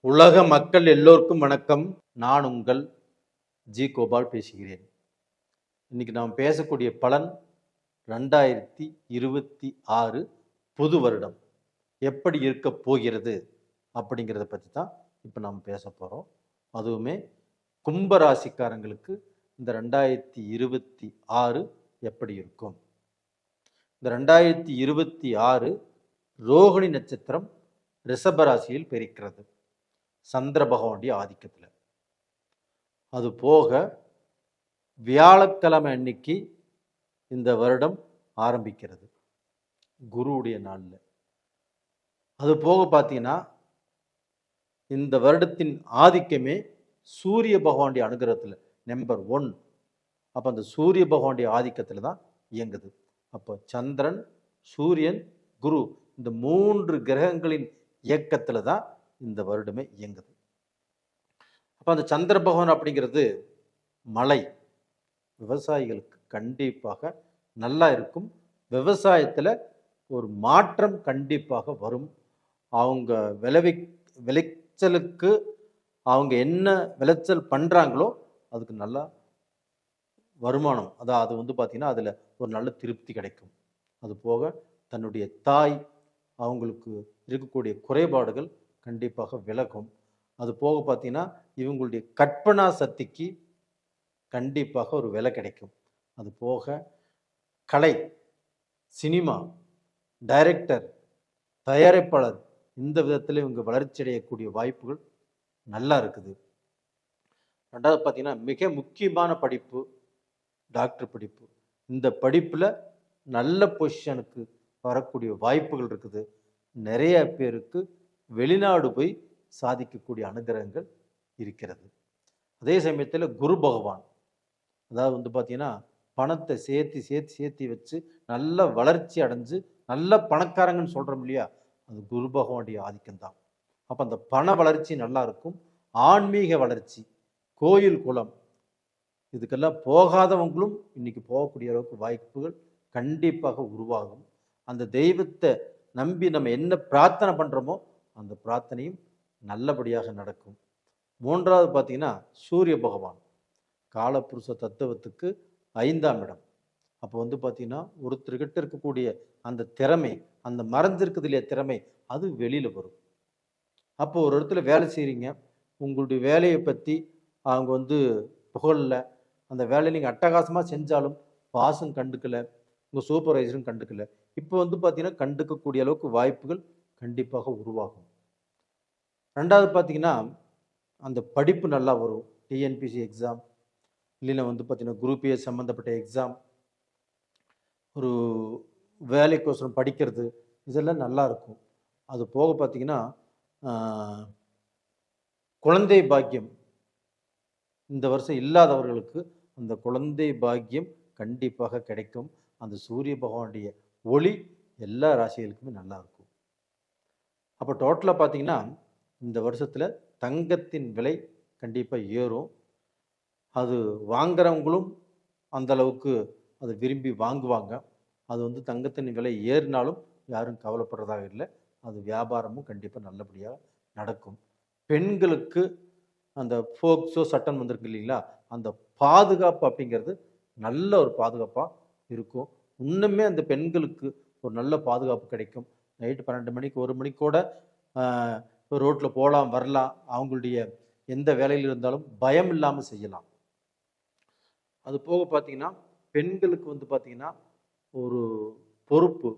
உலக மக்கள் எல்லோருக்கும் வணக்கம். நான் உங்கள் ஜி கோபால் பேசுகிறேன். இன்னைக்கு நாம் பேசக்கூடிய பலன் 2026 புது வருடம் எப்படி இருக்க போகிறது அப்படிங்கிறத பற்றி தான் இப்போ நாம் பேச போகிறோம். அதுவுமே கும்பராசிக்காரங்களுக்கு இந்த 2026 எப்படி இருக்கும்? இந்த 2026 ரோகிணி நட்சத்திரம் ரிஷபராசியில் பிரிக்கிறது, சந்திர பகவானுடைய ஆதிக்கத்தில். அது போக வியாழக்கிழமை அன்னைக்கு இந்த வருடம் ஆரம்பிக்கிறது, குருவுடைய நாளில். அது போக பார்த்தீங்கன்னா இந்த வருடத்தின் ஆதிக்கமே சூரிய பகவானுடைய அனுகிரகத்தில் நம்பர் 1. அப்போ அந்த சூரிய பகவானுடைய ஆதிக்கத்தில் தான் இயங்குது. அப்போ சந்திரன், சூரியன், குரு இந்த 3 கிரகங்களின் இயக்கத்தில் தான் இந்த வருடமே இயங்குது. அப்போ அந்த சந்திர பகவான் அப்படிங்கிறது மழை, விவசாயிகளுக்கு கண்டிப்பாக நல்லா இருக்கும். விவசாயத்தில் ஒரு மாற்றம் கண்டிப்பாக வரும். அவங்க விளைச்சலுக்கு அவங்க என்ன விளைச்சல் பண்ணுறாங்களோ அதுக்கு நல்லா வருமானம், அது பார்த்தீங்கன்னா அதில் ஒரு நல்ல திருப்தி கிடைக்கும். அது போக தன்னுடைய தாய் அவங்களுக்கு இருக்கக்கூடிய குறைபாடுகள் கண்டிப்பாக விலகும். அது போக பார்த்தீங்கன்னா இவங்களுடைய கற்பனா சக்திக்கு கண்டிப்பாக ஒரு விலை கிடைக்கும். அது போக கலை, சினிமா, டைரக்டர், தயாரிப்பாளர் இந்த விதத்தில் இவங்க வளர்ச்சி அடையக்கூடிய வாய்ப்புகள் நல்லா இருக்குது. ரெண்டாவது பார்த்தீங்கன்னா மிக முக்கியமான படிப்பு டாக்டர் படிப்பு. இந்த படிப்பில் நல்ல பொசிஷனுக்கு வரக்கூடிய வாய்ப்புகள் இருக்குது. நிறைய பேருக்கு வெளிநாடு போய் சாதிக்கக்கூடிய அனுகிரகங்கள் இருக்கிறது. அதே சமயத்தில் குரு பகவான், அதாவது பார்த்தீங்கன்னா பணத்தை சேர்த்தி வச்சு நல்ல வளர்ச்சி அடைஞ்சு நல்ல பணக்காரங்கன்னு சொல்கிறோம் இல்லையா, அது குரு பகவானுடைய ஆதிக்கம்தான். அப்போ அந்த பண வளர்ச்சி நல்லா இருக்கும். ஆன்மீக வளர்ச்சி, கோயில் குளம் இதுக்கெல்லாம் போகாதவங்களும் இன்னைக்கு போகக்கூடிய அளவுக்கு வாய்ப்புகள் கண்டிப்பாக உருவாகும். அந்த தெய்வத்தை நம்பி நம்ம என்ன பிரார்த்தனை பண்ணுறோமோ அந்த பிரார்த்தனையும் நல்லபடியாக நடக்கும். மூன்றாவது பார்த்தீங்கன்னா சூரிய பகவான் காலபுருஷ தத்துவத்துக்கு 5ஆம் இடம். அப்போ பார்த்தீங்கன்னா ஒருத்தர்கிட்ட இருக்கக்கூடிய அந்த திறமை, அந்த மறைஞ்சிருக்குது இல்லையா திறமை, அது வெளியில் வரும். அப்போ ஒரு இடத்துல வேலை செய்கிறீங்க, உங்களுடைய வேலையை பற்றி அவங்க புகழல, அந்த வேலையை நீங்கள் அட்டகாசமாக செஞ்சாலும் பாஸும் கண்டுக்கலை, உங்கள் சூப்பர்வைசரும் கண்டுக்கலை. இப்போ பார்த்தீங்கன்னா கண்டுக்கக்கூடிய அளவுக்கு வாய்ப்புகள் கண்டிப்பாக உருவாகும். ரெண்டாவது பார்த்தீங்கன்னா அந்த படிப்பு நல்லா வரும். டிஎன்பிசி எக்ஸாம் இல்லைன்னா பார்த்தீங்கன்னா குரூப் ஏ சம்மந்தப்பட்ட எக்ஸாம், ஒரு வேலைக்கோசரம் படிக்கிறது, இதெல்லாம் நல்லா இருக்கும். அது போக பார்த்தீங்கன்னா குழந்தை பாக்கியம் இந்த வருஷம் இல்லாதவர்களுக்கு அந்த குழந்தை பாக்கியம் கண்டிப்பாக கிடைக்கும். அந்த சூரிய பகவானுடைய ஒளி எல்லா ராசிகளுக்குமே நல்லா இருக்கும். அப்போ டோட்டலாக பார்த்தீங்கன்னா இந்த வருஷத்தில் தங்கத்தின் விலை கண்டிப்பாக ஏறும். அது வாங்குறவங்களும் அந்த அளவுக்கு அதை விரும்பி வாங்குவாங்க. அது தங்கத்தின் விலை ஏறினாலும் யாரும் கவலைப்படுறதாக இல்லை. அது வியாபாரமும் கண்டிப்பாக நல்லபடியாக நடக்கும். பெண்களுக்கு அந்த போக்சோ சட்டம் வந்திருக்கு இல்லைங்களா, அந்த பாதுகாப்பு அப்படிங்கிறது நல்ல ஒரு பாதுகாப்பாக இருக்கும். இன்னுமே அந்த பெண்களுக்கு ஒரு நல்ல பாதுகாப்பு கிடைக்கும். நைட்டு 12 மணிக்கு 1 மணிக்கு கூட ரோட்டில் போகலாம் வரலாம். அவங்களுடைய எந்த வேலையில் இருந்தாலும் பயம் இல்லாமல் செய்யலாம். அது போக பார்த்தீங்கன்னா பெண்களுக்கு பார்த்தீங்கன்னா ஒரு பொறுப்பு,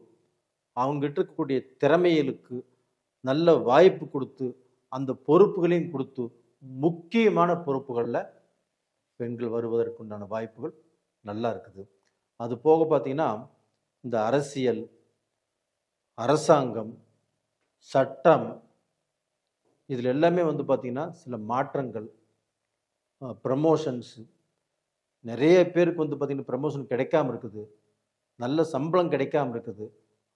அவங்ககிட்ட இருக்கக்கூடிய திறமைகளுக்கு நல்ல வாய்ப்பு கொடுத்து அந்த பொறுப்புகளையும் கொடுத்து முக்கியமான பொறுப்புகளில் பெண்கள் வருவதற்குண்டான வாய்ப்புகள் நல்லா இருக்குது. அது போக பார்த்தீங்கன்னா இந்த அரசியல், அரசாங்கம், சட்டம் இதில் எல்லாமே பார்த்தீங்கன்னா சில மாற்றங்கள், ப்ரமோஷன்ஸ், நிறைய பேருக்கு பார்த்தீங்கன்னா ப்ரமோஷன் கிடைக்காம இருக்குது, நல்ல சம்பளம் கிடைக்காம இருக்குது.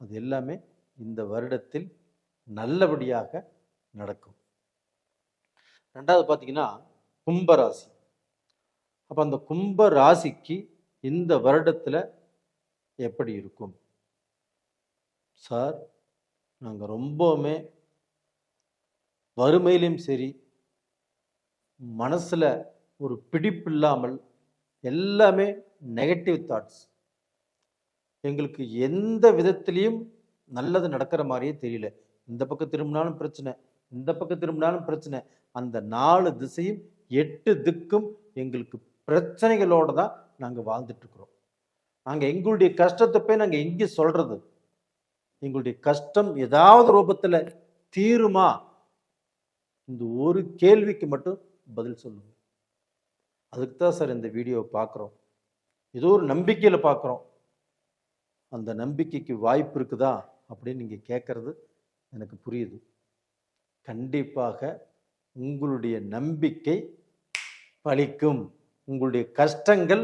அது எல்லாமே இந்த வருடத்தில் நல்லபடியாக நடக்கும். ரெண்டாவது பார்த்தீங்கன்னா கும்பராசி. அப்போ அந்த கும்ப ராசிக்கு இந்த வருடத்தில் எப்படி இருக்கும் சார்? நாங்கள் ரொம்பவுமே வறுமையிலும் சரி, மனசுல ஒரு பிடிப்பு இல்லாமல் எல்லாமே நெகட்டிவ் தாட்ஸ். எங்களுக்கு எந்த விதத்திலையும் நல்லது நடக்கிற மாதிரியே தெரியல. இந்த பக்கம் திரும்பினாலும் பிரச்சனை, இந்த பக்கம் திரும்பினாலும் பிரச்சனை. அந்த 4 திசையும் 8 திக்கும் எங்களுக்கு பிரச்சனைகளோட தான் நாங்க வாழ்ந்துட்டு இருக்கிறோம். நாங்க எங்களுடைய கஷ்டத்தை போய் நாங்க எங்க சொல்றது? எங்களுடைய கஷ்டம் ஏதாவது ரூபத்துல தீருமா? இந்த ஒரு கேள்விக்கு மட்டும் பதில் சொல்லுங்க. அதுக்கு தான் சார் இந்த வீடியோவை பார்க்குறோம். ஏதோ ஒரு நம்பிக்கையில பார்க்குறோம். அந்த நம்பிக்கைக்கு வாய்ப்பு இருக்குதா அப்படின்னு நீங்க கேட்கறது எனக்கு புரியுது. கண்டிப்பாக உங்களுடைய நம்பிக்கை பலிக்கும். உங்களுடைய கஷ்டங்கள்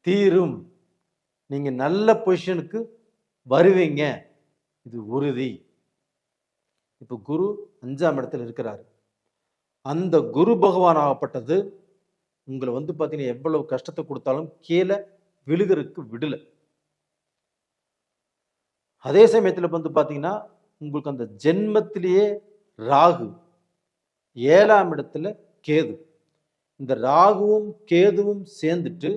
தீரும். நீங்க நல்ல பொசிஷனுக்கு வருவீங்க. இது உறுதி. இப்போ குரு 5ஆம் இடத்துல இருக்கிறாரு. அந்த குரு பகவான் ஆகப்பட்டது உங்களை பார்த்தீங்கன்னா எவ்வளவு கஷ்டத்தை கொடுத்தாலும் கீழே விழுகிறதுக்கு விடல. அதே சமயத்தில் பார்த்தீங்கன்னா உங்களுக்கு அந்த ஜென்மத்திலேயே ராகு, 7ஆம் இடத்துல கேது. இந்த ராகுவும் கேதுவும் சேர்ந்துட்டு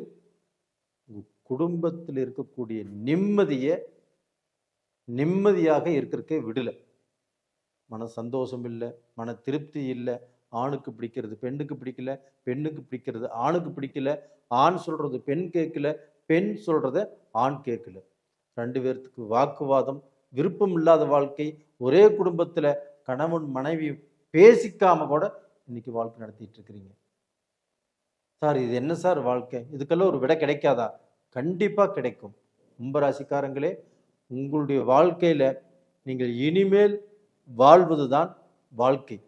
குடும்பத்தில் இருக்கக்கூடிய நிம்மதியாக இருக்கிறதுக்கே விடல. மன சந்தோஷம் இல்லை, மன திருப்தி இல்லை. ஆணுக்கு பிடிக்கிறது பெண்ணுக்கு பிடிக்கல, பெண்ணுக்கு பிடிக்கிறது ஆணுக்கு பிடிக்கல, ஆண் சொல்றது பெண் கேட்கல, பெண் சொல்றத ஆண் கேட்கல. 2 பேர்த்துக்கு வாக்குவாதம், விருப்பம் இல்லாத வாழ்க்கை. ஒரே குடும்பத்துல கணவன் மனைவி பேசிக்காம கூட இன்னைக்கு வாழ்க்கை நடத்திட்டு இருக்கிறீங்க. சார் இது என்ன சார் வாழ்க்கை? இதுக்கெல்லாம் ஒரு விடை கிடைக்காதா? கண்டிப்பா கிடைக்கும். கும்பராசிக்காரங்களே, உங்களுடைய வாழ்க்கையில நீங்கள் இனிமேல் வாழ்வதுதான் வாழ்க்கை.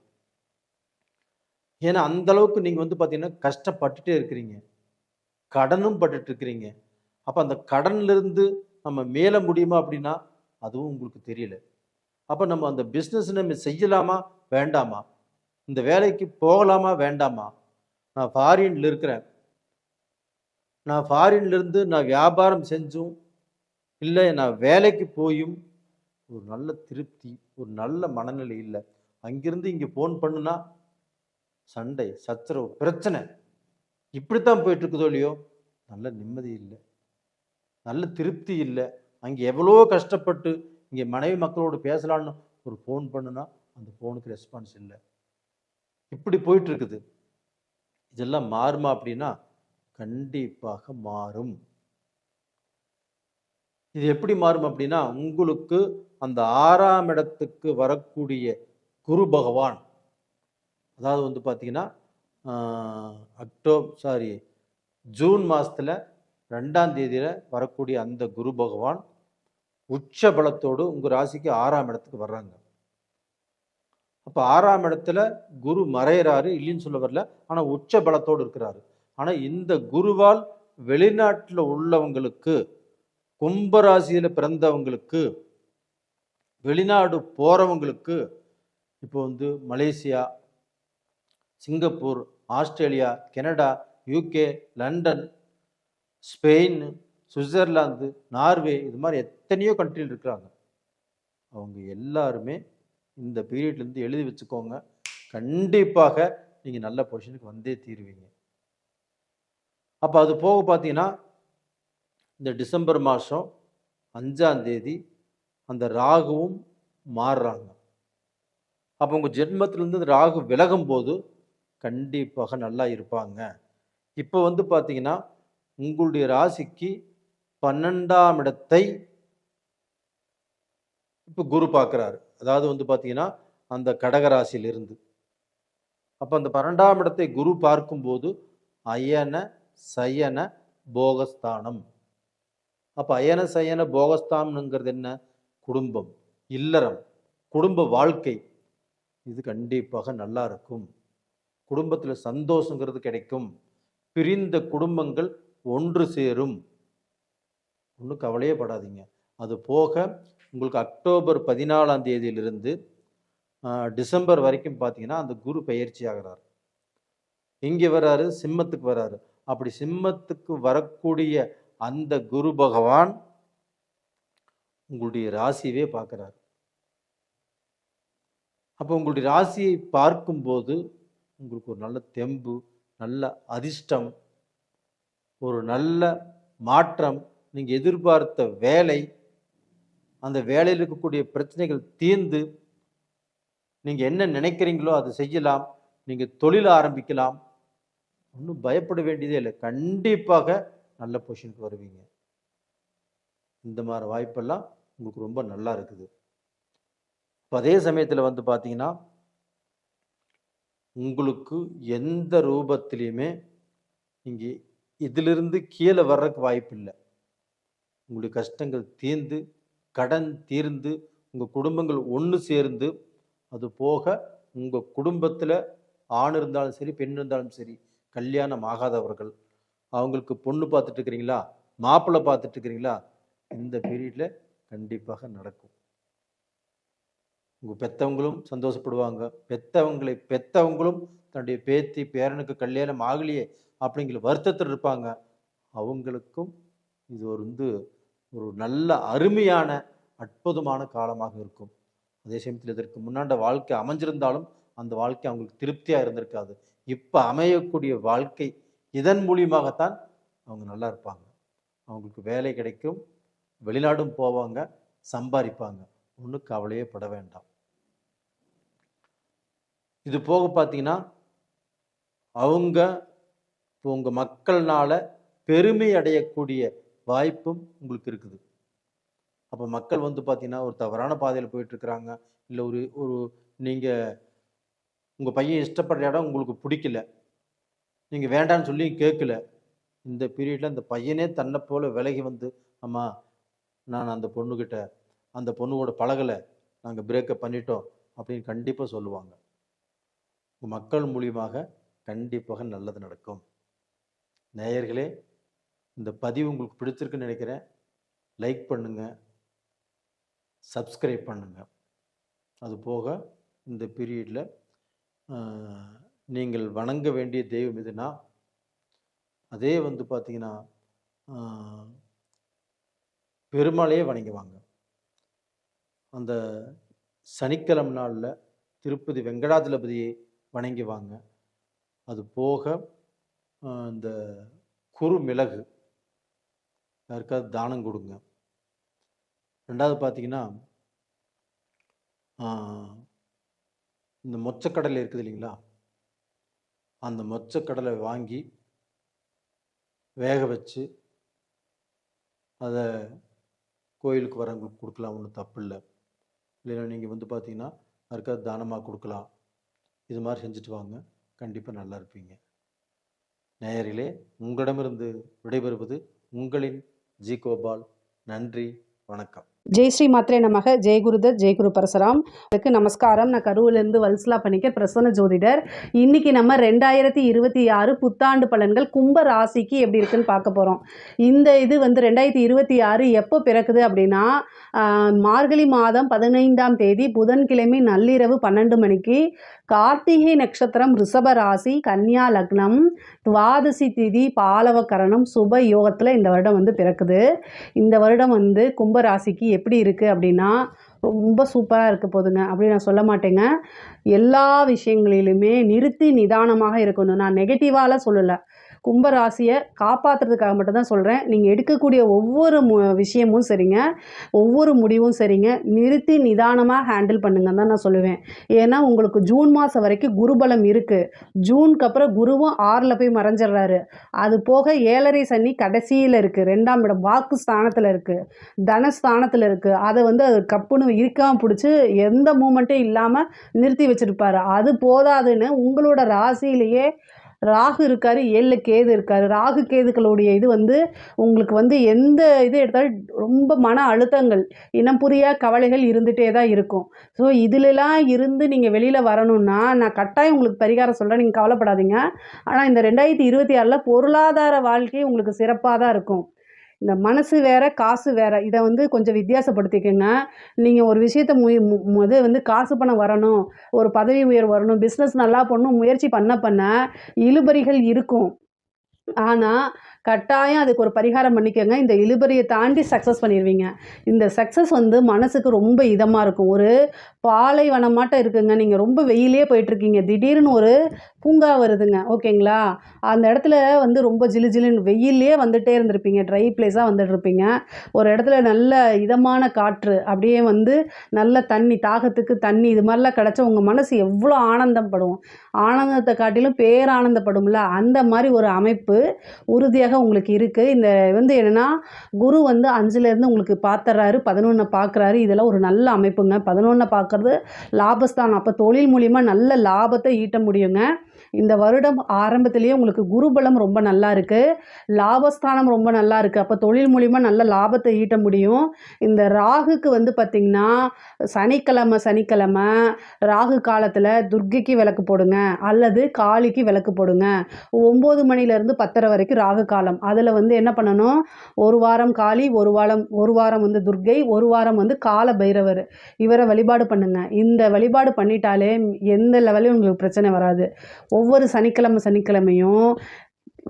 ஏன்னா அந்த அளவுக்கு நீங்க பார்த்தீங்கன்னா கஷ்டப்பட்டுட்டே இருக்கிறீங்க, கடனும் பட்டுட்டு இருக்கிறீங்க. அப்ப அந்த கடன்ல இருந்து நம்ம மேல முடியுமா அப்படின்னா அதுவும் உங்களுக்கு தெரியல. அப்ப நம்ம அந்த பிஸ்னஸ் நம்ம செய்யலாமா வேண்டாமா? இந்த வேலைக்கு போகலாமா வேண்டாமா? நான் ஃபாரின்ல இருக்கிறேன். நான் ஃபாரின்ல இருந்து நான் வியாபாரம் செஞ்சும் இல்லை, நான் வேலைக்கு போயும் ஒரு நல்ல திருப்தி, ஒரு நல்ல மனநிலை இல்லை. அங்கிருந்து இங்கே ஃபோன் பண்ணுனா சண்டை, சச்சரவு, பிரச்சனை. இப்படித்தான் போயிட்டு இருக்குதோ இல்லையோ, நல்ல நிம்மதி இல்லை, நல்ல திருப்தி இல்லை. அங்கே எவ்வளோ கஷ்டப்பட்டு இங்கே மனைவி மக்களோடு பேசலான்னு ஒரு ஃபோன் பண்ணுனா அந்த ஃபோனுக்கு ரெஸ்பான்ஸ் இல்லை. இப்படி போயிட்டு இருக்குது. இதெல்லாம் மாறுமா அப்படின்னா கண்டிப்பாக மாறும். இது எப்படி மாறும் அப்படின்னா உங்களுக்கு அந்த 6ஆம் இடத்துக்கு வரக்கூடிய குரு பகவான், அதாவது பார்த்தீங்கன்னா ஜூன் மாதத்தில் 2ஆம் தேதியில் வரக்கூடிய அந்த குரு பகவான் உச்ச பலத்தோடு உங்கள் ராசிக்கு 6ஆம் இடத்துக்கு வர்றாங்க. அப்போ 6ஆம் இடத்துல குரு மறையிறாரு, இல்லைன்னு சொல்ல வரல, ஆனால் உச்ச பலத்தோடு இருக்கிறாரு. ஆனால் இந்த குருவால் வெளிநாட்டில் உள்ளவங்களுக்கு, கும்பராசியில் பிறந்தவங்களுக்கு, வெளிநாடு போகிறவங்களுக்கு, இப்போ Malaysia, Singapore, Australia, Canada, UK, London, Spain, Switzerland, Norway, இது மாதிரி எத்தனையோ கண்ட்ரியில் இருக்கிறாங்க. அவங்க எல்லாருமே இந்த பீரியட்லேருந்து எழுதி வச்சுக்கோங்க, கண்டிப்பாக நீங்கள் நல்ல பொசிஷனுக்கு வந்தே தீருவீங்க. அப்போ அது போக பார்த்தீங்கன்னா இந்த டிசம்பர் மாதம் 5ஆம் தேதி அந்த ராகுவும் மாறுறாங்க. அப்போ உங்கள் ஜென்மத்திலேருந்து ராகு விலகும் போது கண்டிப்பாக நல்லா இருப்பாங்க. இப்போ பார்த்தீங்கன்னா உங்களுடைய ராசிக்கு 12ஆம் இடத்தை இப்போ குரு பார்க்குறாரு. அதாவது பார்த்தீங்கன்னா அந்த கடகராசியிலிருந்து. அப்போ அந்த 12ஆம் இடத்தை குரு பார்க்கும்போது அயன சயன போகஸ்தானம். அப்போ அயன சயன போகஸ்தானம்ங்கிறது என்ன? குடும்பம், இல்லறம், குடும்ப வாழ்க்கை. இது கண்டிப்பாக நல்லா இருக்கும். குடும்பத்தில் சந்தோஷங்கிறது கிடைக்கும். பிரிந்த குடும்பங்கள் ஒன்று சேரும். ஒன்றும் கவலையே படாதீங்க. அது போக உங்களுக்கு அக்டோபர் 14ஆம் தேதியிலிருந்து டிசம்பர் வரைக்கும் பார்த்தீங்கன்னா அந்த குரு பயிற்சி ஆகிறார். இங்கே வராரு, சிம்மத்துக்கு வராரு. அப்படி சிம்மத்துக்கு வரக்கூடிய அந்த குரு பகவான் உங்களுடைய ராசியவே பார்க்கிறார். அப்போ உங்களுடைய ராசியை பார்க்கும்போது உங்களுக்கு ஒரு நல்ல தெம்பு, நல்ல அதிர்ஷ்டம், ஒரு நல்ல மாற்றம், நீங்கள் எதிர்பார்த்த வேலை, அந்த வேலையில் இருக்கக்கூடிய பிரச்சனைகள் தீர்ந்து நீங்கள் என்ன நினைக்கிறீங்களோ அதை செய்யலாம். நீங்கள் தொழில் ஆரம்பிக்கலாம். ஒன்றும் பயப்பட வேண்டியதே இல்லை. கண்டிப்பாக நல்ல பொசிஷனுக்கு வருவீங்க. இந்த மாதிரி வாய்ப்பெல்லாம் உங்களுக்கு ரொம்ப நல்லா இருக்குது. இப்போ அதே சமயத்தில் வந்து பார்த்தீங்கன்னா, உங்களுக்கு எந்த ரூபத்திலையுமே நீங்கள் இதிலிருந்து கீழே வர்றதுக்கு வாய்ப்பு இல்லை. உங்களுடைய கஷ்டங்கள் தீர்ந்து, கடன் தீர்ந்து, உங்கள் குடும்பங்கள் ஒன்று சேர்ந்து, அது போக உங்கள் குடும்பத்தில் ஆண் இருந்தாலும் சரி, பெண் இருந்தாலும் சரி, கல்யாணம் ஆகாதவர்கள், அவங்களுக்கு பொண்ணு பார்த்துட்டு இருக்கிறீங்களா, மாப்பிள்ளை பார்த்துட்டு இருக்கிறீங்களா, இந்த பீரியடில் கண்டிப்பாக நடக்கும். உங்கள் பெற்றவங்களும் சந்தோஷப்படுவாங்க. பெற்றவங்களும் தன்னுடைய பேத்தி பேரனுக்கு கல்யாணம் ஆகலையே அப்படிங்கிற வருத்தத்தில் இருப்பாங்க. அவங்களுக்கும் இது ஒரு நல்ல அருமையான அற்புதமான காலமாக இருக்கும். அதே சமயத்தில் இதற்கு முன்னாண்ட வாழ்க்கை அமைஞ்சிருந்தாலும் அந்த வாழ்க்கை அவங்களுக்கு திருப்தியாக இருந்திருக்காது. இப்போ அமையக்கூடிய வாழ்க்கை இதன் மூலியமாகத்தான் அவங்க நல்லா இருப்பாங்க. அவங்களுக்கு வேலை கிடைக்கும், வெளிநாடும் போவாங்க, சம்பாதிப்பாங்க. ஒன்றும் கவலையே பட வேண்டாம். இது போக பார்த்தீங்கன்னா, அவங்க இப்போ உங்கள் மக்கள்னால பெருமை அடையக்கூடிய வாய்ப்பும் உங்களுக்கு இருக்குது. அப்போ மக்கள் வந்து பார்த்தீங்கன்னா, ஒரு தவறான பாதையில் போயிட்டுருக்குறாங்க, இல்லை ஒரு நீங்கள் உங்கள் பையன் இஷ்டப்படுற இடம் உங்களுக்கு பிடிக்கல, நீங்கள் வேண்டான்னு சொல்லி கேட்கல, இந்த பீரியடில் அந்த பையனே தன்னை போல் விலகி வந்து, அம்மா நான் அந்த பொண்ணுக்கிட்ட அந்த பொண்ணுவோட பழகலை, நாங்கள் பிரேக்கப் பண்ணிட்டோம் அப்படின்னு கண்டிப்பாக சொல்லுவாங்க. மக்கள் மூலியமாக கண்டிப்பாக நல்லது நடக்கும். நேயர்களே, இந்த பதிவு உங்களுக்கு பிடிச்சிருக்குன்னு நினைக்கிறேன். லைக் பண்ணுங்கள், சப்ஸ்கிரைப் பண்ணுங்கள். அது போக இந்த பீரியடில் நீங்கள் வணங்க வேண்டிய தெய்வம் எதுனா, அதே வந்து பார்த்தீங்கன்னா பெருமாளையே வணங்குவாங்க. அந்த சனிக்கிழமை நாளில் திருப்பதி வெங்கடாஜலபதியை வணங்குவாங்க. அது போக இந்த குறு மிளகு யாருக்காவது தானம் கொடுங்க. ரெண்டாவது பார்த்தீங்கன்னா, இந்த மொச்சக்கடலை இருக்குது இல்லைங்களா, அந்த மொச்சக்கடலை வாங்கி வேக வச்சு அதை கோயிலுக்கு வரவங்களுக்கு கொடுக்கலாம், ஒன்றும் தப்பு இல்லை. இல்லைன்னா நீங்கள் வந்து பார்த்தீங்கன்னா யாருக்காவது தானமாக கொடுக்கலாம். இது மாதிரி செஞ்சுட்டு வாங்க, கண்டிப்பாக நல்லா இருப்பீங்க. நேயர்களே, உங்களிடமிருந்து விடைபெறுவது உங்களின் ஜி கோபால். நன்றி, வணக்கம். ஜெய் ஸ்ரீ மாத்ரே நமக. ஜெய் குருதர், ஜெய் குரு பரசுராம். அதுக்கு நமஸ்காரம். நான் கரூர்லேருந்து வல்சலா பண்ணிக்க பிரசன்ன ஜோதிடர். இன்னைக்கு நம்ம 2026 புத்தாண்டு பலன்கள் கும்ப ராசிக்கு எப்படி இருக்குன்னு பார்க்க போகிறோம். இந்த இது வந்து 2026 எப்போ பிறக்குது அப்படின்னா, மார்கழி மாதம் 15ஆம் தேதி புதன்கிழமை நள்ளிரவு 12 மணிக்கு, கார்த்திகை நட்சத்திரம், ரிஷப ராசி, கன்னியா லக்னம், துவாதசி திதி, பாலவகரணம், சுப யோகத்தில் இந்த வருடம் வந்து பிறக்குது. இந்த வருடம் வந்து கும்பராசிக்கு எப்படி இருக்குது அப்படின்னா, ரொம்ப சூப்பராக இருக்க போதுங்க. அப்படி நான் சொல்ல மாட்டேங்க. எல்லா விஷயங்களிலுமே நிறுத்தி நிதானமாக இருக்கணும். நான் நெகட்டிவாலாம் சொல்லலை, கும்பராசியை காப்பாற்றுறதுக்காக மட்டும்தான் சொல்கிறேன். நீங்கள் எடுக்கக்கூடிய ஒவ்வொரு விஷயமும் சரிங்க, ஒவ்வொரு முடிவும் சரிங்க, நிறுத்தி நிதானமாக ஹேண்டில் பண்ணுங்கன்னு தான் நான் சொல்லுவேன். ஏன்னா உங்களுக்கு ஜூன் மாதம் வரைக்கும் குருபலம் இருக்குது. ஜூனுக்கு அப்புறம் குருவும் 6ல் போய் மறைஞ்சிட்றாரு. அது போக 7.5 சனி கடைசியில் இருக்குது, 2ஆம் இடம் வாக்கு ஸ்தானத்தில் இருக்குது, தனஸ்தானத்தில் இருக்குது. அதை வந்து அது கப்புன்னு இருக்காமல் பிடிச்சி எந்த மூமெண்ட்டும் இல்லாமல் நிறுத்தி வச்சுருப்பார். அது போதாதுன்னு உங்களோட ராசியிலேயே ராகு இருக்கார், 7ல் கேது இருக்கார். ராகு கேதுக்களுடைய இது வந்து உங்களுக்கு வந்து எந்த இது எடுத்தாலும் ரொம்ப மன அழுத்தங்கள், இனம் புரியா கவலைகள் இருந்துகிட்டே தான் இருக்கும். ஸோ இதிலெல்லாம் இருந்து நீங்கள் வெளியில் வரணுன்னா நான் கட்டாயம் உங்களுக்கு பரிகாரம் சொல்கிறேன், நீங்கள் கவலைப்படாதீங்க. ஆனால் இந்த 2026 பொருளாதார வாழ்க்கை உங்களுக்கு சிறப்பாக தான் இருக்கும். இந்த மனசு வேறு, காசு வேறு, இதை வந்து கொஞ்சம் வித்தியாசப்படுத்திக்கோங்க. நீங்கள் ஒரு விஷயத்தை வந்து காசு பணம் வரணும், ஒரு பதவி உயர்வு வரணும், பிஸ்னஸ் நல்லா பண்ணணும் முயற்சி பண்ண இழுபறிகள் இருக்கும். ஆனால் கட்டாயம் அதுக்கு ஒரு பரிகாரம் பண்ணிக்கோங்க. இந்த இழுபறியை தாண்டி சக்ஸஸ் பண்ணிடுவீங்க. இந்த சக்ஸஸ் வந்து மனசுக்கு ரொம்ப இதமாக இருக்கும். ஒரு பாலைவனமாட்டம் இருக்குங்க. நீங்கள் ரொம்ப வெயிலே போயிட்டுருக்கீங்க, திடீர்னு ஒரு பூங்கா வருதுங்க, ஓகேங்களா? அந்த இடத்துல வந்து ரொம்ப ஜிலு ஜிலுன்னு வெயிலே வந்துட்டே இருந்திருப்பீங்க, ட்ரை பிளேஸாக வந்துட்டுருப்பீங்க. ஒரு இடத்துல நல்ல இதமான காற்று, அப்படியே வந்து நல்ல தண்ணி, தாகத்துக்கு தண்ணி, இது மாதிரிலாம் கிடச்சா உங்கள் மனசு எவ்வளோ ஆனந்தம் படும். ஆனந்தத்தை காட்டிலும் பேரானந்தப்படும்ல, அந்த மாதிரி ஒரு அமைப்பு உறுதியாக உங்களுக்கு இருக்குது. இந்த வந்து என்னென்னா, குரு வந்து 5லேருந்து உங்களுக்கு பார்த்துறாரு, 11 பார்க்குறாரு. இதெல்லாம் ஒரு நல்ல அமைப்புங்க. 11 பார்க்குறது லாபஸ்தானம். அப்போ தொழில் மூலிமா நல்ல லாபத்தை ஈட்ட முடியுங்க. இந்த வருடம் ஆரம்பத்திலேயே உங்களுக்கு குருபலம் ரொம்ப நல்லா இருக்குது, லாபஸ்தானம் ரொம்ப நல்லா இருக்குது. அப்போ தொழில் மூலிமா நல்ல லாபத்தை ஈட்ட முடியும். இந்த ராகுக்கு வந்து பார்த்திங்கன்னா, சனிக்கிழமை ராகு காலத்தில் துர்க்கைக்கு விளக்கு போடுங்க, அல்லது காளிக்கு விளக்கு போடுங்க. 9 மணிலேருந்து 10:30 வரைக்கும் ராகு காலம். அதில் வந்து என்ன பண்ணணும், ஒரு வாரம் காளி, ஒரு வாரம் வந்து துர்க்கை, ஒரு வாரம் வந்து கால பைரவர். இவரை வழிபாடு பண்ணுங்க. இந்த வழிபாடு பண்ணிட்டாலே எந்த லெவலையும் உங்களுக்கு பிரச்சனை வராது. ஒவ்வொரு சனிக்கிழமையும்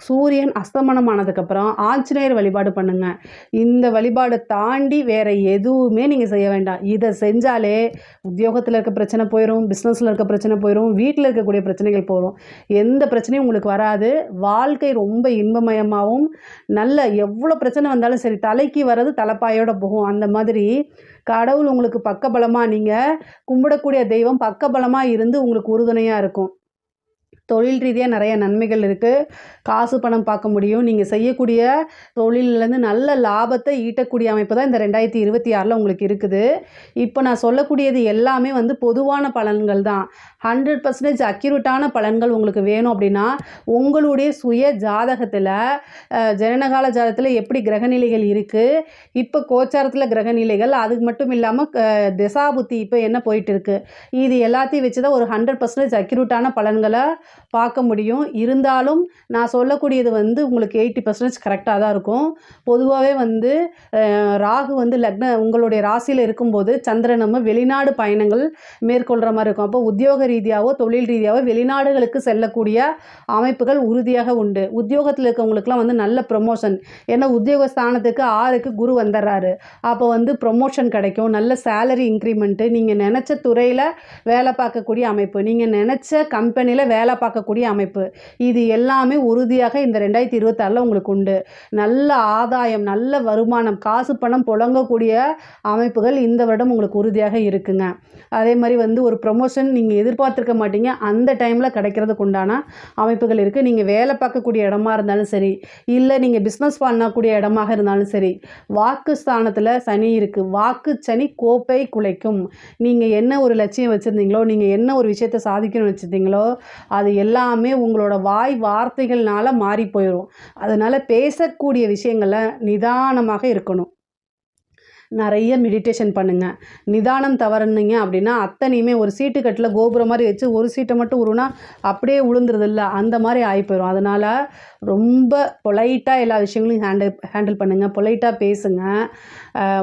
சூரியன் அஸ்தமனம் ஆனதுக்கப்புறம் ஆஞ்சநேயர் வழிபாடு பண்ணுங்க. இந்த வழிபாடை தாண்டி வேறு எதுவுமே நீங்கள் செய்ய வேண்டாம். இதை செஞ்சாலே உத்தியோகத்தில் இருக்க பிரச்சனை போயிடும், பிஸ்னஸில் இருக்க பிரச்சனை போயிடும், வீட்டில் இருக்கக்கூடிய பிரச்சனைகள் போயிடும். எந்த பிரச்சனையும் உங்களுக்கு வராது. வாழ்க்கை ரொம்ப இன்பமயமாகவும், நல்ல எவ்வளோ பிரச்சனை வந்தாலும் சரி, தலைக்கு வர்றது தலைப்பாயோட போகும். அந்த மாதிரி கடவுள் உங்களுக்கு பக்கபலமாக, நீங்கள் கும்பிடக்கூடிய தெய்வம் பக்கபலமாக இருந்து உங்களுக்கு உறுதுணையாக இருக்கும். தொழில் ரீதியாக நிறைய நன்மைகள் இருக்குது. காசு பணம் பார்க்க முடியும். நீங்கள் செய்யக்கூடிய தொழிலேருந்து நல்ல லாபத்தை ஈட்டக்கூடிய அமைப்பு தான் இந்த 2026 உங்களுக்கு இருக்குது. இப்போ நான் சொல்லக்கூடியது எல்லாமே வந்து பொதுவான பலன்கள் தான். 100% அக்யூரேட்டான பலன்கள் உங்களுக்கு வேணும் அப்படின்னா, உங்களுடைய சுய ஜாதகத்தில் ஜனனகால ஜாதகத்தில் எப்படி கிரகநிலைகள் இருக்குது, இப்போ கோச்சாரத்தில் கிரகநிலைகள், அதுக்கு மட்டும் இல்லாமல் திசாபுத்தி இப்போ என்ன போயிட்டு இருக்குது, இது எல்லாத்தையும் வச்சு தான் ஒரு 100% அக்யூரேட்டான பலன்களை பார்க்க முடியும். இருந்தாலும் நான் சொல்லக்கூடியது வந்து உங்களுக்கு 80% கரெக்டாக தான் இருக்கும். பொதுவாகவே வந்து ராகு வந்து உங்களுடைய ராசியில் இருக்கும்போது சந்திரன் நம்ம வெளிநாடு பயணங்கள் மேற்கொள்கிற மாதிரி இருக்கும். அப்போ உத்தியோக ரீதியாகவோ தொழில் ரீதியாகவோ வெளிநாடுகளுக்கு செல்லக்கூடிய அமைப்புகள் உறுதியாக உண்டு. உத்தியோகத்தில் இருக்கவங்களுக்குலாம் வந்து நல்ல ப்ரொமோஷன், ஏன்னா உத்தியோக ஸ்தானத்துக்கு 6க்கு குரு வந்துடுறாரு. அப்போ வந்து ப்ரொமோஷன் கிடைக்கும், நல்ல சேலரி இன்க்ரிமெண்ட்டு, நீங்கள் நினச்ச துறையில் வேலை பார்க்கக்கூடிய அமைப்பு, நீங்கள் நினச்ச கம்பெனியில் வேலை பார்க்கக்கூடிய அமைப்பு, இது எல்லாமே உறுதியாக இந்த 2026 உங்களுக்கு உண்டு. நல்ல ஆதாயம், நல்ல வருமானம், காசு பணம் புழங்கக்கூடிய அமைப்புகள் இந்த வருடம் உங்களுக்கு உறுதியாக இருக்குங்க. அதே மாதிரி வந்து ஒரு ப்ரொமோஷன் நீங்கள் எதிர்பார்த்துருக்க மாட்டீங்க, அந்த டைமில் கிடைக்கிறதுக்கு உண்டான அமைப்புகள் இருக்குது. நீங்கள் வேலை பார்க்கக்கூடிய இடமா இருந்தாலும் சரி, இல்லை நீங்கள் பிஸ்னஸ் பண்ணக்கூடிய இடமாக இருந்தாலும் சரி, வாக்கு ஸ்தானத்தில் சனி இருக்குது. வாக்கு சனி கோப்பை குலைக்கும். நீங்கள் என்ன ஒரு லட்சியம் வச்சுருந்தீங்களோ, நீங்கள் என்ன ஒரு விஷயத்தை சாதிக்கணும்னு வச்சுருந்தீங்களோ, அது எல்லாமே உங்களோட வாய் வார்த்தைகள்னால மாறி போயிடும். அதனால் பேசக்கூடிய விஷயங்களை நிதானமாக இருக்கணும். நிறைய மெடிடேஷன் பண்ணுங்கள். நிதானம் தவறுனீங்க அப்படின்னா அத்தனையுமே ஒரு சீட்டு கட்டில் கோபுரம் மாதிரி வச்சு ஒரு சீட்டை மட்டும் உருவினா அப்படியே விழுந்துருதில்ல, அந்த மாதிரி ஆகி போயிடும். அதனால் ரொம்ப பொலைட்டாக எல்லா விஷயங்களையும் ஹேண்டில் பண்ணுங்கள். பொலைட்டாக பேசுங்க.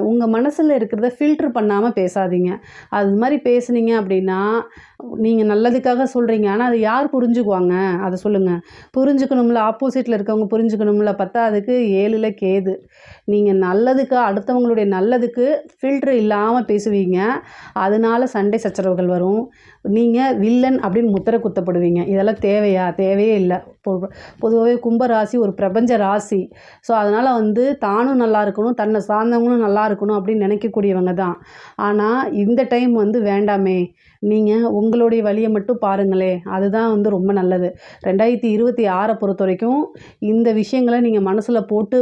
உங்கள் மனசில் இருக்கிறத ஃபில்ட்ரு பண்ணாமல் பேசாதீங்க. அது மாதிரி பேசுனீங்க அப்படின்னா, நீங்கள் நல்லதுக்காக சொல்கிறீங்க, ஆனால் அது யார் புரிஞ்சுக்குவாங்க, அதை சொல்லுங்கள். புரிஞ்சுக்கணும்ல, ஆப்போசிட்டில் இருக்கவங்க புரிஞ்சுக்கணும்ல. பத்தாதுக்கு 7ல் கேது. நீங்கள் நல்லதுக்கு, அடுத்தவங்களுடைய நல்லதுக்கு ஃபில்ட்ரு இல்லாமல் பேசுவீங்க, அதனால சண்டை சச்சரவுகள் வரும். நீங்கள் வில்லன் அப்படின்னு முத்திரை குத்தப்படுவீங்க. இதெல்லாம் தேவையா? தேவையே இல்லை. பொதுவாகவே கும்பராசி ஒரு பிரபஞ்ச ராசி. ஸோ அதனால் வந்து தானும் நல்லா இருக்கணும், தன்னை சார்ந்தவங்களும் நல்லா இருக்கணும் அப்படின்னு நினைக்கக்கூடியவங்க தான். ஆனால் இந்த டைம் வந்து வேண்டாமே, நீங்கள் உங்களுடைய வழியை மட்டும் பாருங்களேன், அதுதான் வந்து ரொம்ப நல்லது. 2026 பொறுத்த வரைக்கும் இந்த விஷயங்களை நீங்கள் மனசில் போட்டு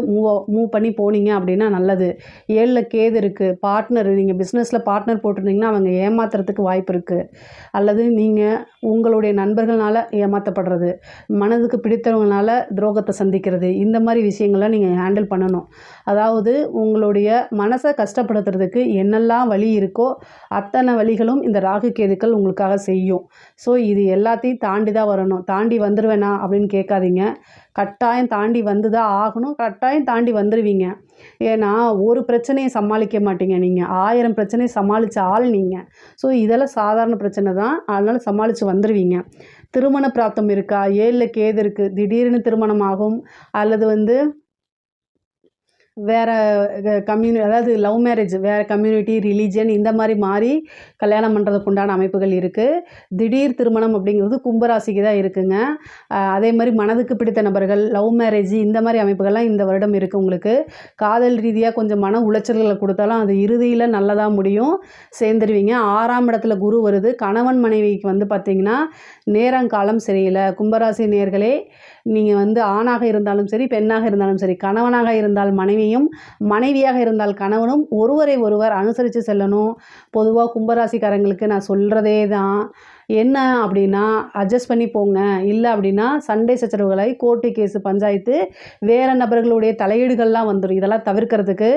மூவ் பண்ணி போனீங்க அப்படின்னா நல்லது. 7ல் கேது இருக்குது. பார்ட்னர், நீங்கள் பிஸ்னஸில் பார்ட்னர் போட்டிருந்தீங்கன்னா அவங்க ஏமாத்துறதுக்கு வாய்ப்பு இருக்குது. அல்லது நீங்கள் உங்களுடைய நண்பர்களால் ஏமாற்றப்படுறது, மனதுக்கு பிடித்தவங்களால துரோகத்தை சந்திக்கிறது, இந்த மாதிரி விஷயங்கள்லாம் நீங்கள் ஹேண்டில் பண்ணணும். அதாவது உங்களுடைய மனசை கஷ்டப்படுத்துறதுக்கு என்னெல்லாம் வழி இருக்கோ அத்தனை வழிகளும் இந்த ராகு கேதுக்கள் உங்களுக்காக செய்யும். ஸோ இது எல்லாத்தையும் தாண்டி தான் வரணும். தாண்டி வந்துடுவேனா அப்படின்னு கேட்காதீங்க. கட்டாயம் தாண்டி வந்து தான் ஆகணும். கட்டாயம் தாண்டி வந்துடுவீங்க. ஏன்னா ஒரு பிரச்சனையை சமாளிக்க மாட்டீங்க நீங்கள், 1000 பிரச்சனையை சமாளித்த ஆள் நீங்கள். ஸோ இதெல்லாம் சாதாரண பிரச்சனை தான், அதனால் சமாளித்து வந்துடுவீங்க. திருமண பிராப்தம் இருக்கா? 7ல் கேது இருக்குது. திடீர்னு திருமணம் ஆகும், அல்லது வேறு அதாவது லவ் மேரேஜ், வேறு கம்யூனிட்டி, ரிலீஜியன் இந்த மாதிரி மாறி கல்யாணம் பண்ணுறதுக்கு உண்டான அமைப்புகள் இருக்குது. திடீர் திருமணம் அப்படிங்கிறது கும்பராசிக்கு தான் இருக்குங்க. அதே மாதிரி மனதுக்கு பிடித்த நபர்கள், லவ் மேரேஜ் இந்த மாதிரி அமைப்புகள்லாம் இந்த வருடம் இருக்குது உங்களுக்கு. காதல் ரீதியாக கொஞ்சம் மன உளைச்சல்களை கொடுத்தாலும் அது இறுதியில் நல்லதாக முடியும், சேர்ந்துருவீங்க. 6ஆம் இடத்துல குரு வருது. கணவன் மனைவிக்கு பார்த்திங்கன்னா நேரங்காலம் சரியில்லை. கும்பராசி நேயர்களே, நீங்கள் ஆணாக இருந்தாலும் சரி, பெண்ணாக இருந்தாலும் சரி, கணவனாக இருந்தால் மனைவியும், மனைவியாக இருந்தால் கணவனும் ஒருவரை ஒருவர் அனுசரித்து செல்லணும். பொதுவாக கும்பராசிக்காரங்களுக்கு நான் சொல்கிறதே தான். என்ன அப்படின்னா, அட்ஜஸ்ட் பண்ணி போங்க. இல்லை அப்படின்னா சண்டை சச்சரவுகளை, கோர்ட்டு கேஸு, பஞ்சாயத்து, வேறு நபர்களுடைய தலையீடுகள்லாம் வந்துடும். இதெல்லாம் தவிர்க்கிறதுக்கு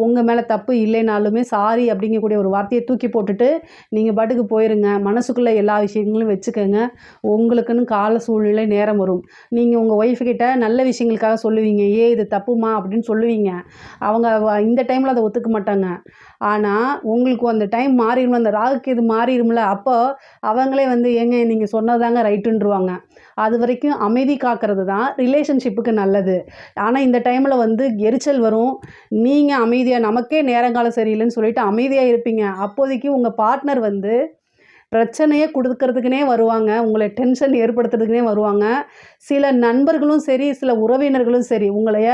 உங்கள் மேலே தப்பு இல்லைனாலுமே சாரி அப்படிங்கக்கூடிய ஒரு வார்த்தையை தூக்கி போட்டுட்டு நீங்கள் பாட்டுக்கு போயிருங்க. மனசுக்குள்ளே எல்லா விஷயங்களும் வச்சுக்கோங்க. உங்களுக்குன்னு கால சூழ்நிலை நேரம் வரும். நீங்கள் உங்கள் ஒய்ஃபுக்கிட்ட நல்ல விஷயங்களுக்காக சொல்லுவீங்க, இது தப்புமா அப்படின்னு சொல்லுவீங்க. அவங்க இந்த டைமில் அதை ஒத்துக்க மாட்டாங்க. ஆனால் உங்களுக்கு அந்த டைம் மாறிடும், அந்த ராகுக்கு இது மாறிடும்ல, அப்போ அவங்களே ஏங்க நீங்கள் சொன்னதாங்க ரைட்டுன்றுவாங்க. அது வரைக்கும் அமைதி காக்கிறது தான் ரிலேஷன்ஷிப்புக்கு நல்லது. ஆனால் இந்த டைமில் எரிச்சல் வரும். நீங்கள் அமைதியாக, நமக்கே நேரங்காலம் சரியில்லைன்னு சொல்லிட்டு அமைதியாக இருப்பீங்க. அப்போதைக்கு உங்கள் பார்ட்னர் பிரச்சனையே கொடுக்கறதுக்குனே வருவாங்க, உங்களை டென்ஷன் ஏற்படுத்துறதுக்குனே வருவாங்க. சில நண்பர்களும் சரி, சில உறவினர்களும் சரி, உங்களைய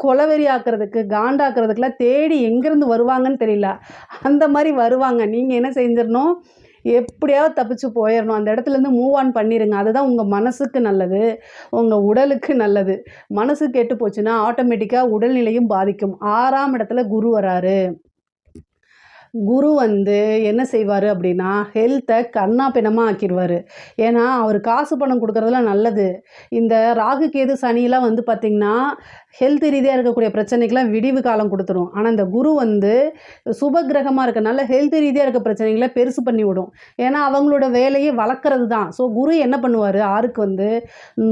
கொலவெறி ஆக்கிறதுக்கு, காண்டாக்குறதுக்குலாம் தேடி எங்கேருந்து வருவாங்கன்னு தெரியல, அந்த மாதிரி வருவாங்க. நீங்கள் என்ன செஞ்சிடணும், எப்படியாவது தப்பிச்சு போயிடணும். அந்த இடத்துலேருந்து மூவ் ஆன் பண்ணிடுங்க. அதுதான் உங்கள் மனசுக்கு நல்லது, உங்கள் உடலுக்கு நல்லது. மனசு கெட்டு போச்சுன்னா ஆட்டோமேட்டிக்காக உடல்நிலையும் பாதிக்கும். 6ஆம் இடத்துல குரு வராரு. குரு என்ன செய்வார் அப்படின்னா, ஹெல்த்தை கண்ணா பின்னமாக ஆக்கிடுவார். ஏன்னா அவர் காசு பணம் கொடுக்குறதுலாம் நல்லது. இந்த ராகு கேது சனியெலாம் பார்த்திங்கன்னா ஹெல்த் ரீதியாக இருக்கக்கூடிய பிரச்சனைக்கெலாம் விடிவு காலம் கொடுத்துரும். ஆனால் இந்த குரு சுப கிரகமாக இருக்கனால ஹெல்த் ரீதியாக இருக்க பிரச்சனைகளை பெருசு பண்ணி விடும். ஏன்னா அவங்களோட வேலையை வளர்க்குறது தான். ஸோ குரு என்ன பண்ணுவார், ஆருக்கு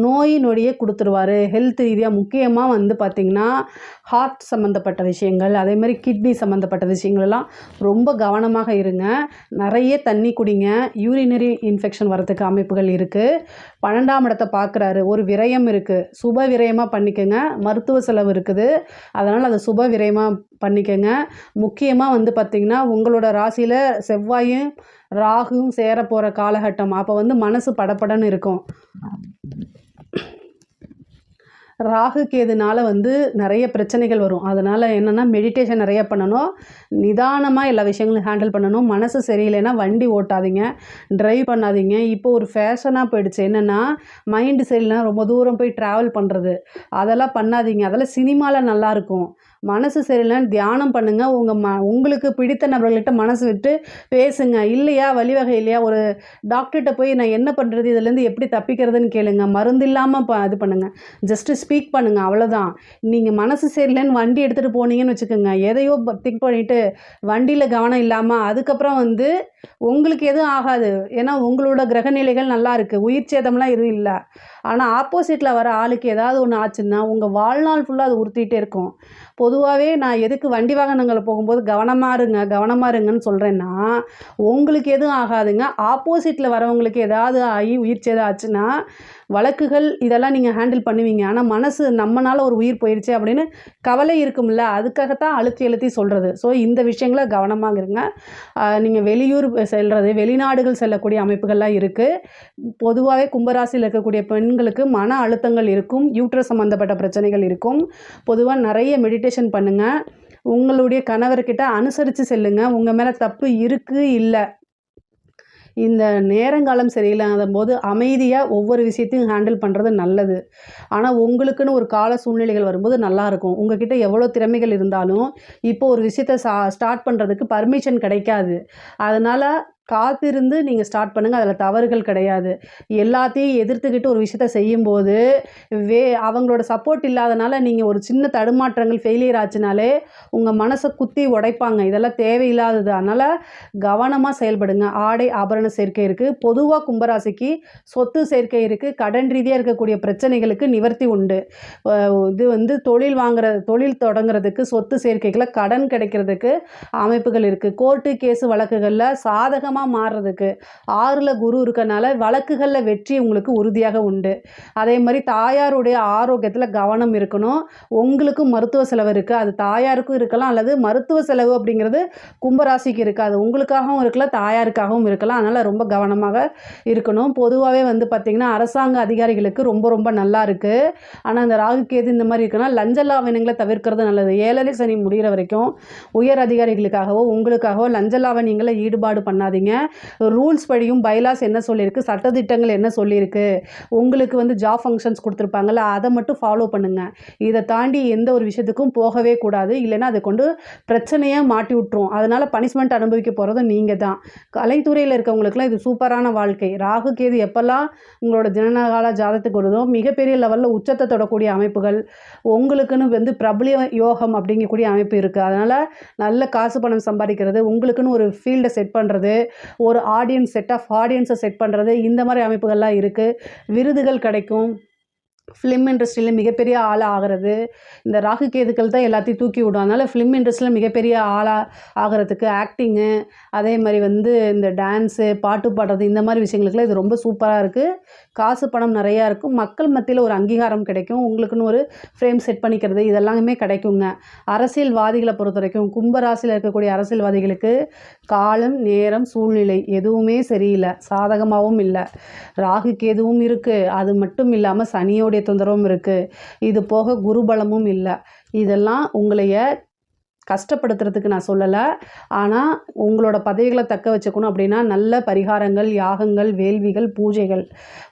நோய் நொடியை கொடுத்துருவார். ஹெல்த் ரீதியாக முக்கியமாக பார்த்திங்கன்னா ஹார்ட் சம்மந்தப்பட்ட விஷயங்கள், அதே மாதிரி கிட்னி சம்மந்தப்பட்ட விஷயங்கள்லாம் ரொம்ப கவனமாக இருங்க. நிறைய தண்ணி குடிங்க. யூரினரி இன்ஃபெக்ஷன் வரதுக்கு அமைப்புகள் இருக்குது. 12ஆம் இடத்தை பார்க்குறாரு. ஒரு விரயம் இருக்குது, சுப விரயமாக பண்ணிக்கோங்க. மருத்துவ செலவு இருக்குது, அதனால் அதை சுப விரயமாக பண்ணிக்கோங்க. முக்கியமாக பார்த்திங்கன்னா உங்களோட ராசியில் செவ்வாயும் ராகுவும் சேர போகிற காலகட்டம். அப்போ மனசு படப்படன்னு இருக்கும். ராகு கேதுனால நிறைய பிரச்சனைகள் வரும். அதனால் என்னென்னா மெடிடேஷன் நிறைய பண்ணணும், நிதானமாக எல்லா விஷயங்களும் ஹேண்டில் பண்ணணும். மனசு சரியில்லைன்னா வண்டி ஓட்டாதீங்க, ட்ரைவ் பண்ணாதீங்க. இப்போ ஒரு ஃபேஷனாக போயிடுச்சு. என்னென்னா மைண்டு சரியில்லைனா ரொம்ப தூரம் போய் ட்ராவல் பண்ணுறது, அதெல்லாம் பண்ணாதீங்க. அதெல்லாம் சினிமாவில் நல்லாயிருக்கும். மனசு சரியில்லைன்னு தியானம் பண்ணுங்கள். உங்களுக்கு பிடித்த நபர்கள்கிட்ட மனசு விட்டு பேசுங்க. இல்லையா, வழிவகை இல்லையா, ஒரு டாக்டர்கிட்ட போய் நான் என்ன பண்ணுறது, இதுலேருந்து எப்படி தப்பிக்கிறதுன்னு கேளுங்க. மருந்து இல்லாமல் இது பண்ணுங்கள், ஜஸ்ட்டு ஸ்பீக் பண்ணுங்கள், அவ்வளோதான். நீங்கள் மனசு சரியில்லைன்னு வண்டி எடுத்துகிட்டு போனீங்கன்னு வச்சுக்கோங்க, எதையோ திங்க் பண்ணிவிட்டு வண்டியில் கவனம் இல்லாமல் அதுக்கப்புறம் உங்களுக்கு எதுவும் ஆகாது. ஏன்னா உங்களோட கிரகநிலைகள் நல்லா இருக்குது, உயிர் சேதம்லாம் எதுவும் இல்லை. ஆனால் ஆப்போசிட்டில் வர ஆளுக்கு ஏதாவது ஒன்று ஆச்சுன்னா உங்கள் வாழ்நாள் ஃபுல்லாக அது உறுத்திட்டே இருக்கும். பொதுவாகவே நான் எதுக்கு வண்டி வாகனங்களில் போகும்போது கவனமாக இருங்கன்னு சொல்கிறேன்னா, உங்களுக்கு எதுவும் ஆகாதுங்க. ஆப்போசிட்டில் வரவங்களுக்கு ஏதாவது ஆகி உயிர் சேதம் ஆச்சுன்னா வழக்குகள் இதெல்லாம் நீங்கள் ஹேண்டில் பண்ணுவீங்க. ஆனால் மனசு நம்மனால ஒரு உயிர் போயிடுச்சு அப்படின்னு கவலை இருக்கும்ல, அதுக்காகத்தான் அழுத்தி சொல்கிறது. ஸோ இந்த விஷயங்களை கவனமாக இருங்க. நீங்கள் வெளியூர் செல்வது, வெளிநாடுகள் செல்லக்கூடிய அமைப்புகள்லாம் இருக்குது. பொதுவாகவே கும்பராசியில் இருக்கக்கூடிய பெண்களுக்கு மன அழுத்தங்கள் இருக்கும், யூட்ரஸ் சம்மந்தப்பட்ட பிரச்சனைகள் இருக்கும். பொதுவாக நிறைய மெடிடேஷன் பண்ணுங்கள். உங்களுடைய கணவர்கிட்ட அனுசரித்து செல்லுங்க. உங்கள் மேலே தப்பு இருக்குது இல்லை, இந்த நேரங்காலம் சரியில்லாத போது அமைதியாக ஒவ்வொரு விஷயத்தையும் ஹேண்டில் பண்ணுறது நல்லது. ஆனால் உங்களுக்குன்னு ஒரு கால சூழ்நிலைகள் வரும்போது நல்லாயிருக்கும். உங்ககிட்ட எவ்வளோ திறமைகள் இருந்தாலும் இப்போ ஒரு விஷயத்தை ஸ்டார்ட் பண்ணுறதுக்கு பர்மிஷன் கிடைக்காது. அதனால் காத்திருந்து நீங்கள் ஸ்டார்ட் பண்ணுங்கள், அதில் தவறுகள் கிடையாது. எல்லாத்தையும் எதிர்த்துக்கிட்டு ஒரு விஷயத்த செய்யும்போது அவங்களோட சப்போர்ட் இல்லாதனால நீங்கள் ஒரு சின்ன தடுமாற்றங்கள் ஃபெயிலியர் ஆச்சுனாலே உங்கள் மனசை குத்தி உடைப்பாங்க. இதெல்லாம் தேவையில்லாதது. அதனால் கவனமாக செயல்படுங்க. ஆடை ஆபரண சேர்க்கை இருக்குது. பொதுவாக கும்பராசிக்கு சொத்து சேர்க்கை இருக்குது. கடன் ரீதியாக இருக்கக்கூடிய பிரச்சனைகளுக்கு நிவர்த்தி உண்டு. இது தொழில் தொடங்குறதுக்கு, சொத்து சேர்க்கைகளை, கடன் கிடைக்கிறதுக்கு அமைப்புகள் இருக்குது. கோர்ட்டு கேஸு வழக்குகளில் சாதகமாக மாறுறதுக்கு 6ல் குரு இருக்கனால வழக்குகளில் வெற்றி உங்களுக்கு உறுதியாக உண்டு. அதே மாதிரி தாயாருடைய ஆரோக்கியத்தில் கவனம் இருக்கணும். உங்களுக்கும் மருத்துவ செலவு இருக்குது. அது தாயாருக்கும் இருக்கலாம், அல்லது மருத்துவ செலவு அப்படிங்கிறது கும்பராசிக்கு இருக்காது. உங்களுக்காகவும் இருக்கலாம், தாயாருக்காகவும் இருக்கலாம். அதனால் ரொம்ப கவனமாக இருக்கணும். பொதுவாகவே பார்த்திங்கன்னா அரசாங்க அதிகாரிகளுக்கு ரொம்ப ரொம்ப நல்லா இருக்குது. ஆனால் இந்த ராகு கேது இந்த மாதிரி இருக்குன்னா லஞ்ச லாவணியங்களை தவிர்க்கிறது நல்லது. 7 சனி முடிகிற வரைக்கும் உயர் அதிகாரிகளுக்காகவோ உங்களுக்காகவோ லஞ்ச லாவணியங்களை ஈடுபாடு பண்ணாதீங்க. ரூல்ஸ் படியும் பைலாஸ் என்ன சொல்லியிருக்கு, சட்டத்திட்டங்கள் என்ன சொல்லியிருக்கு, உங்களுக்கு ஜாப் ஃபங்க்ஷன்ஸ் கொடுத்துருப்பாங்கல்ல, அதை மட்டும் ஃபாலோ பண்ணுங்கள். இதை தாண்டி எந்த ஒரு விஷயத்துக்கும் போகவே கூடாது. இல்லைன்னா அதை கொண்டு பிரச்சனையை மாட்டி விட்டுரும். அதனால் பனிஷ்மெண்ட் அனுபவிக்க போகிறது நீங்கள் தான். கலைத்துறையில் இருக்கவங்களுக்குலாம் இது சூப்பரான வாழ்க்கை. ராகு கேது எப்போல்லாம் உங்களோட ஜனனகால ஜாதத்துக்கு வருதோ மிகப்பெரிய லெவலில் உச்சத்தை தொடக்கூடிய அமைப்புகள் உங்களுக்குன்னு பிரபலிய யோகம் அப்படிங்கக்கூடிய அமைப்பு இருக்குது. அதனால் நல்ல காசு பணம் சம்பாதிக்கிறது, உங்களுக்குன்னு ஒரு ஃபீல்டை செட் பண்ணுறது, ஒரு செட் ஆஃப் ஆடியன்ஸை செட் பண்ணுறது, இந்த மாதிரி அமைப்புகள்லாம் இருக்குது. விருதுகள் கிடைக்கும். ஃபிலிம் இண்டஸ்ட்ரியில் மிகப்பெரிய ஆளாக ஆகிறது இந்த ராகு கேதுக்கள் தான் எல்லாத்தையும் தூக்கி விடும். அதனால் ஃபிலிம் இண்டஸ்ட்ரியில் மிகப்பெரிய ஆளாக ஆகிறதுக்கு ஆக்டிங்கு, அதே மாதிரி இந்த டான்ஸு, பாட்டு பாடுறது, இந்த மாதிரி விஷயங்களுக்குலாம் இது ரொம்ப சூப்பராக இருக்குது. காசு பணம் நிறையா இருக்கும். மக்கள் மத்தியில் ஒரு அங்கீகாரம் கிடைக்கும். உங்களுக்குன்னு ஒரு ஃப்ரேம் செட் பண்ணிக்கிறது, இதெல்லாமே கிடைக்குங்க. அரசியல்வாதிகளை பொறுத்த வரைக்கும் கும்பராசியில் இருக்கக்கூடிய அரசியல்வாதிகளுக்கு காலம், நேரம், சூழ்நிலை எதுவுமே சரியில்லை, சாதகமாகவும் இல்லை. ராகு கேதுவும் இருக்குது. அது மட்டும் இல்லாமல் சனியோடைய தொந்தரவும் இருக்குது. இது போக குருபலமும் இல்லை. இதெல்லாம் உங்களைய கஷ்டப்படுத்துறதுக்கு நான் சொல்லலை. ஆனால் உங்களோட பதவிகளை தக்க வச்சுக்கணும் அப்படின்னா நல்ல பரிகாரங்கள், யாகங்கள், வேள்விகள், பூஜைகள்,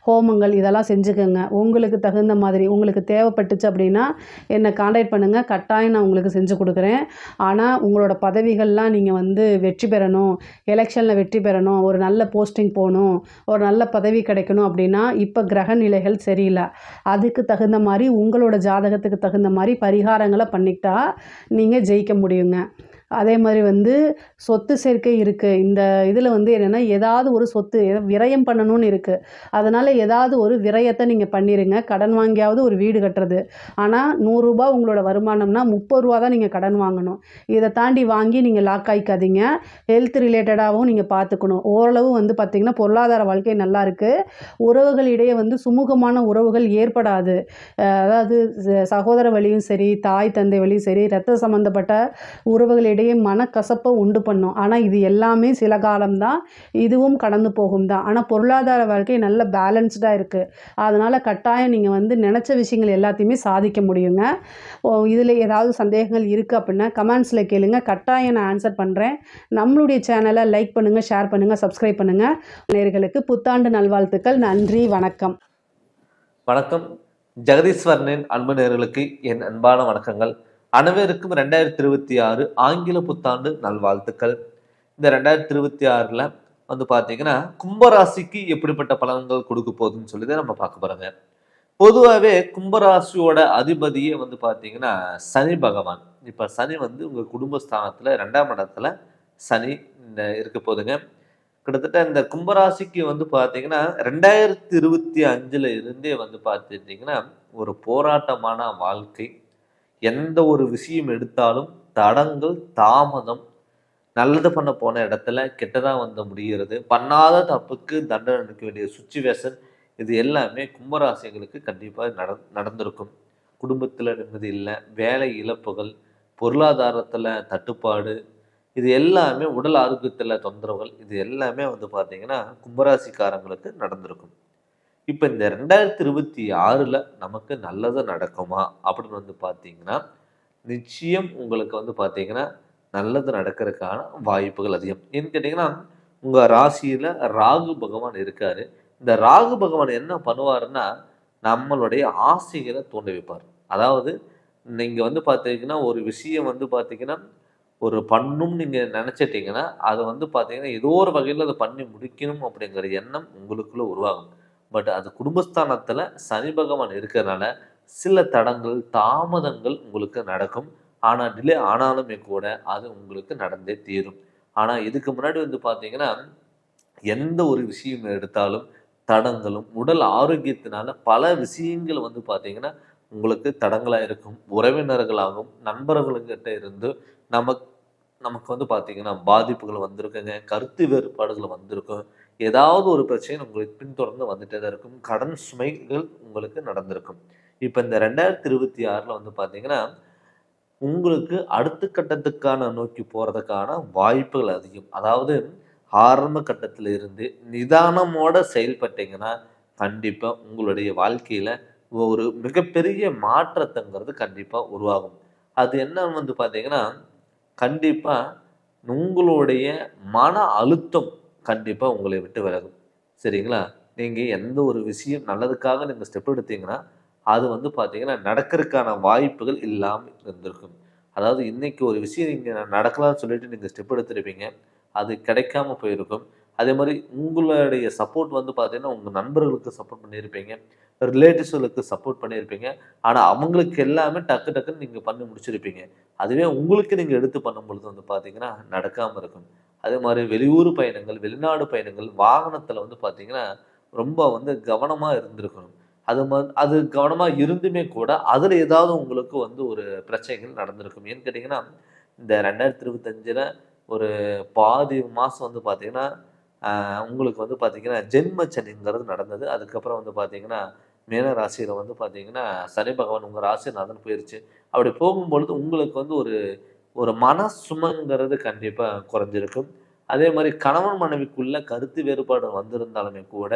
ஹோமங்கள் இதெல்லாம் செஞ்சுக்கோங்க. உங்களுக்கு தகுந்த மாதிரி உங்களுக்கு தேவைப்பட்டுச்சு அப்படின்னா என்னை காண்டாக்ட் பண்ணுங்கள். கட்டாயம் நான் உங்களுக்கு செஞ்சு கொடுக்குறேன். ஆனால் உங்களோட பதவிகள்லாம் நீங்கள் வெற்றி பெறணும், எலெக்ஷனில் வெற்றி பெறணும், ஒரு நல்ல போஸ்டிங் போகணும், ஒரு நல்ல பதவி கிடைக்கணும் அப்படின்னா இப்போ கிரக நிலைகள் சரியில்லை. அதுக்கு தகுந்த மாதிரி உங்களோட ஜாதகத்துக்கு தகுந்த மாதிரி பரிகாரங்களை பண்ணிக்கிட்டா நீங்கள் ஜெயிக்க முடியுங்க. அதே மாதிரி சொத்து சேர்க்கை இருக்குது. இந்த இதில் என்னென்னா ஏதாவது ஒரு சொத்து விரயம் பண்ணணும்னு இருக்குது. அதனால் ஏதாவது ஒரு விரயத்தை நீங்கள் பண்ணிடுங்க. கடன் வாங்கியாவது ஒரு வீடு கட்டுறது. ஆனால் 100 ரூபா உங்களோட வருமானம்னா 30 ரூபா தான் நீங்கள் கடன் வாங்கணும். இதை தாண்டி வாங்கி நீங்கள் லாக் ஆகிக்காதீங்க. ஹெல்த் ரிலேட்டடாகவும் நீங்கள் பார்த்துக்கணும். ஓரளவு பார்த்திங்கன்னா பொருளாதார வாழ்க்கை நல்லா இருக்குது. உறவுகளிடையே சுமூகமான உறவுகள் ஏற்படாது. அதாவது சகோதர வழியும் சரி, தாய் தந்தை வழியும் சரி, இரத்த சம்மந்தப்பட்ட உறவுகளிடையே மனக்கசப்பை உண்டு பண்ணும். ஆனால் இது எல்லாமே சில காலம்தான், இதுவும் கடந்து போகும் தான். ஆனால் பொருளாதார வாழ்க்கை நல்ல பேலன்ஸ்டாக இருக்குது. அதனால் கட்டாயம் நீங்கள் நினச்ச விஷயங்கள் எல்லாத்தையுமே சாதிக்க முடியுங்க. இதில் ஏதாவது சந்தேகங்கள் இருக்குது அப்படின்னா கமெண்ட்ஸில் கேளுங்க. கட்டாயம் நான் ஆன்சர் பண்ணுறேன். நம்மளுடைய சேனலை லைக் பண்ணுங்கள், ஷேர் பண்ணுங்கள், சப்ஸ்கிரைப் பண்ணுங்கள். நேயர்களுக்கு புத்தாண்டு நல்வாழ்த்துக்கள். நன்றி, வணக்கம். வணக்கம். ஜெகதீஸ்வரனின் அன்பு நேயர்களுக்கு என் அன்பான வணக்கங்கள். அனைவருக்கும் 2026 ஆங்கில புத்தாண்டு நல்வாழ்த்துக்கள். இந்த 2026 பார்த்தீங்கன்னா கும்பராசிக்கு எப்படிப்பட்ட பலன்கள் கொடுக்க போகுதுன்னு சொல்லி தான் நம்ம பார்க்க போறோங்க. பொதுவாகவே கும்பராசியோட அதிபதியே பார்த்தீங்கன்னா சனி பகவான். இப்போ சனி உங்க குடும்பஸ்தானத்துல 2ஆம் இடத்துல சனி இருக்க போதுங்க. கிட்டத்தட்ட இந்த கும்பராசிக்கு பார்த்தீங்கன்னா 2025 இருந்தே பார்த்துட்டீங்கன்னா ஒரு போராட்டமான வாழ்க்கை. எந்த ஒரு விஷயம் எடுத்தாலும் தடங்கள், தாமதம், நல்லது பண்ண போன இடத்துல கெட்டதாக முடிகிறது. பண்ணாத தப்புக்கு தண்டனை அளிக்க வேண்டிய சுச்சுவேஷன், இது எல்லாமே கும்பராசிகளுக்கு கண்டிப்பாக நடந்திருக்கும். குடும்பத்தில் நிம்மதி இல்லை, வேலை இழப்புகள், பொருளாதாரத்தில் தட்டுப்பாடு, இது எல்லாமே உடல் ஆரோக்கியத்தில் தொந்தரவுகள், இது எல்லாமே பார்த்தீங்கன்னா கும்பராசிக்காரங்களுக்கு நடந்திருக்கும். இப்போ இந்த 2026 நமக்கு நல்லது நடக்குமா அப்படின்னு பார்த்தீங்கன்னா நிச்சயம் உங்களுக்கு பார்த்தீங்கன்னா நல்லது நடக்கிறதுக்கான வாய்ப்புகள் அதிகம். ஏன்னு கேட்டிங்கன்னா உங்கள் ராசியில் ராகு பகவான் இருக்கார். இந்த ராகு பகவான் என்ன பண்ணுவாருன்னா நம்மளுடைய ஆசைகளை தூண்டி வைப்பார். அதாவது நீங்கள் பார்த்தீங்கன்னா ஒரு விஷயம் பார்த்தீங்கன்னா ஒரு பண்ணும் நீங்கள் நினச்சிட்டிங்கன்னா அதை வந்து பார்த்தீங்கன்னா ஏதோ ஒரு வகையில் அதை பண்ணி முடிக்கணும் அப்படிங்கிற எண்ணம் உங்களுக்குள்ளே உருவாகும். பட் அது குடும்பஸ்தானத்தில் சனி பகவான் இருக்கிறதுனால சில தடங்கள் தாமதங்கள் உங்களுக்கு நடக்கும். ஆனால் டிலே ஆனாலுமே கூட அது உங்களுக்கு நடந்தே தீரும். ஆனால் இதுக்கு முன்னாடி வந்து பார்த்தீங்கன்னா எந்த ஒரு விஷயம் எடுத்தாலும் தடங்களும் உடல் ஆரோக்கியத்தினால பல விஷயங்கள் வந்து பார்த்தீங்கன்னா உங்களுக்கு தடங்களாக இருக்கும். உறவினர்களாகவும் நண்பர்கள்கிட்ட இருந்து நமக்கு நமக்கு வந்து பார்த்தீங்கன்னா பாதிப்புகள் வந்திருக்குங்க, கருத்து வேறுபாடுகள் வந்திருக்கும், ஏதாவது ஒரு பிரச்சனை உங்களுக்கு பின்தொடர்ந்து வந்துட்டே தான் இருக்கும், கடன் சுமைகள் உங்களுக்கு நடந்திருக்கும். இப்போ இந்த 2026 வந்து பார்த்தீங்கன்னா உங்களுக்கு அடுத்த கட்டத்துக்கான நோக்கி போகிறதுக்கான வாய்ப்புகள் அதிகம். அதாவது ஆரம்ப கட்டத்தில் இருந்து நிதானமோட செயல்பட்டீங்கன்னா கண்டிப்பாக உங்களுடைய வாழ்க்கையில் ஒரு மிகப்பெரிய மாற்றத்தைங்கிறது கண்டிப்பாக உருவாகும். அது என்னன்னு வந்து பார்த்தீங்கன்னா கண்டிப்பாக உங்களுடைய மன அழுத்தம் கண்டிப்பாக உங்களை விட்டு விலகும். சரிங்களா? நீங்கள் எந்த ஒரு விஷயம் நல்லதுக்காக நீங்கள் ஸ்டெப் எடுத்தீங்கன்னா அது வந்து பார்த்தீங்கன்னா நடக்கிறதுக்கான வாய்ப்புகள் இல்லாமல் இருந்திருக்கும். அதாவது இன்னைக்கு ஒரு விஷயம் நீங்கள் நடக்கலாம்னு சொல்லிட்டு நீங்கள் ஸ்டெப் எடுத்திருப்பீங்க, அது கிடைக்காம போயிருக்கும். அதே மாதிரி உங்களுடைய சப்போர்ட் வந்து பார்த்தீங்கன்னா உங்கள் நண்பர்களுக்கு சப்போர்ட் பண்ணியிருப்பீங்க, ரிலேட்டிவ்ஸ்களுக்கு சப்போர்ட் பண்ணியிருப்பீங்க. ஆனால் அவங்களுக்கு எல்லாமே டக்கு டக்குன்னு நீங்கள் பண்ணி முடிச்சிருப்பீங்க. அதுவே உங்களுக்கு நீங்கள் எடுத்து பண்ணும் பொழுது வந்து பார்த்தீங்கன்னா நடக்காமல் இருக்கும். அதே மாதிரி வெளியூர் பயணங்கள், வெளிநாடு பயணங்கள், வாகனத்தில் வந்து பார்த்தீங்கன்னா ரொம்ப வந்து கவனமாக இருந்திருக்கணும். அது கவனமாக இருந்துமே கூட அதில் ஏதாவது உங்களுக்கு வந்து ஒரு பிரச்சனைகள் நடந்திருக்கும். ஏன்னு கேட்டிங்கன்னா இந்த 2025 ஒரு பாதி மாதம் வந்து பார்த்தீங்கன்னா உங்களுக்கு வந்து பார்த்தீங்கன்னா ஜென்ம சனிங்கிறது நடந்தது. அதுக்கப்புறம் வந்து பார்த்தீங்கன்னா மேன ராசியில் வந்து பார்த்தீங்கன்னா சனி பகவான் உங்கள் ராசிநாதன் போயிருச்சு. அப்படி போகும்பொழுது உங்களுக்கு வந்து ஒரு ஒரு மன சுமைங்கிறது கண்டிப்பாக குறைஞ்சிருக்கும். அதே மாதிரி கணவன் மனைவிக்குள்ள கருத்து வேறுபாடு வந்திருந்தாலுமே கூட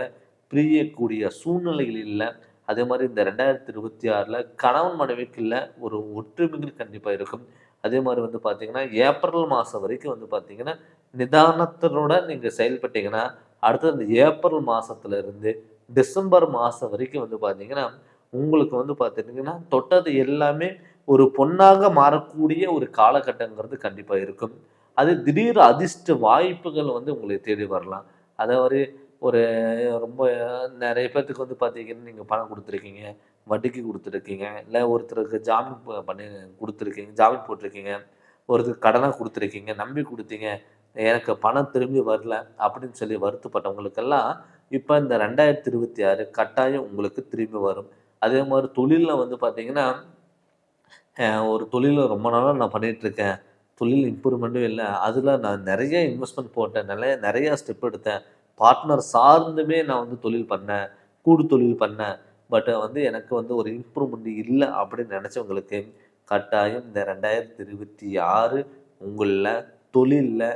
பிரியக்கூடிய சூழ்நிலைகள் இல்லை. அதே மாதிரி இந்த 2026 கணவன் மனைவிக்குள்ள ஒரு ஒற்றுமைகள் கண்டிப்பாக இருக்கும். அதே மாதிரி வந்து பார்த்தீங்கன்னா ஏப்ரல் மாதம் வரைக்கும் வந்து பார்த்தீங்கன்னா நிதானத்தோட நீங்கள் செயல்பட்டீங்கன்னா அடுத்தது இந்த ஏப்ரல் மாதத்துல இருந்து டிசம்பர் மாதம் வரைக்கும் வந்து பார்த்தீங்கன்னா உங்களுக்கு வந்து பார்த்தீங்கன்னா தொட்டது எல்லாமே ஒரு பொன்னாக மாறக்கூடிய ஒரு காலகட்டங்கிறது கண்டிப்பாக இருக்கும். அது திடீர் அதிர்ஷ்ட வாய்ப்புகள் வந்து உங்களை தேடி வரலாம். அதாவது ஒரு ரொம்ப நிறைய பேர்த்துக்கு வந்து பார்த்தீங்கன்னா நீங்கள் பணம் கொடுத்துருக்கீங்க, வட்டிக்கு கொடுத்துருக்கீங்க, இல்லை ஒருத்தருக்கு ஜாமீன் பண்ணி கொடுத்துருக்கீங்க, ஜாமீன் போட்டிருக்கீங்க, ஒருத்தருக்கு கடனாக கொடுத்துருக்கீங்க, நம்பி கொடுத்தீங்க, எனக்கு பணம் திரும்பி வரல அப்படின்னு சொல்லி வருத்தப்பட்டவங்களுக்கெல்லாம் இப்போ இந்த 2026 கட்டாயம் உங்களுக்கு திரும்பி வரும். அதே மாதிரி தொழிலில் வந்து பார்த்தீங்கன்னா ஒரு தொழிலில் ரொம்ப நாளாக நான் பண்ணிகிட்ருக்கேன், தொழில் இம்ப்ரூவ்மெண்ட்டும் இல்லை, அதில் நான் நிறைய இன்வெஸ்ட்மெண்ட் போட்டேன், நிறையா ஸ்டெப் எடுத்தேன், பார்ட்னர் சார்ந்துமே நான் வந்து தொழில் பண்ணேன், கூடு தொழில் பண்ணேன், பட் வந்து எனக்கு வந்து ஒரு இம்ப்ரூவ்மெண்ட் இல்லை அப்படின்னு நினச்சவங்களுக்கு கட்டாயம் இந்த 2026 உங்களில் தொழிலில்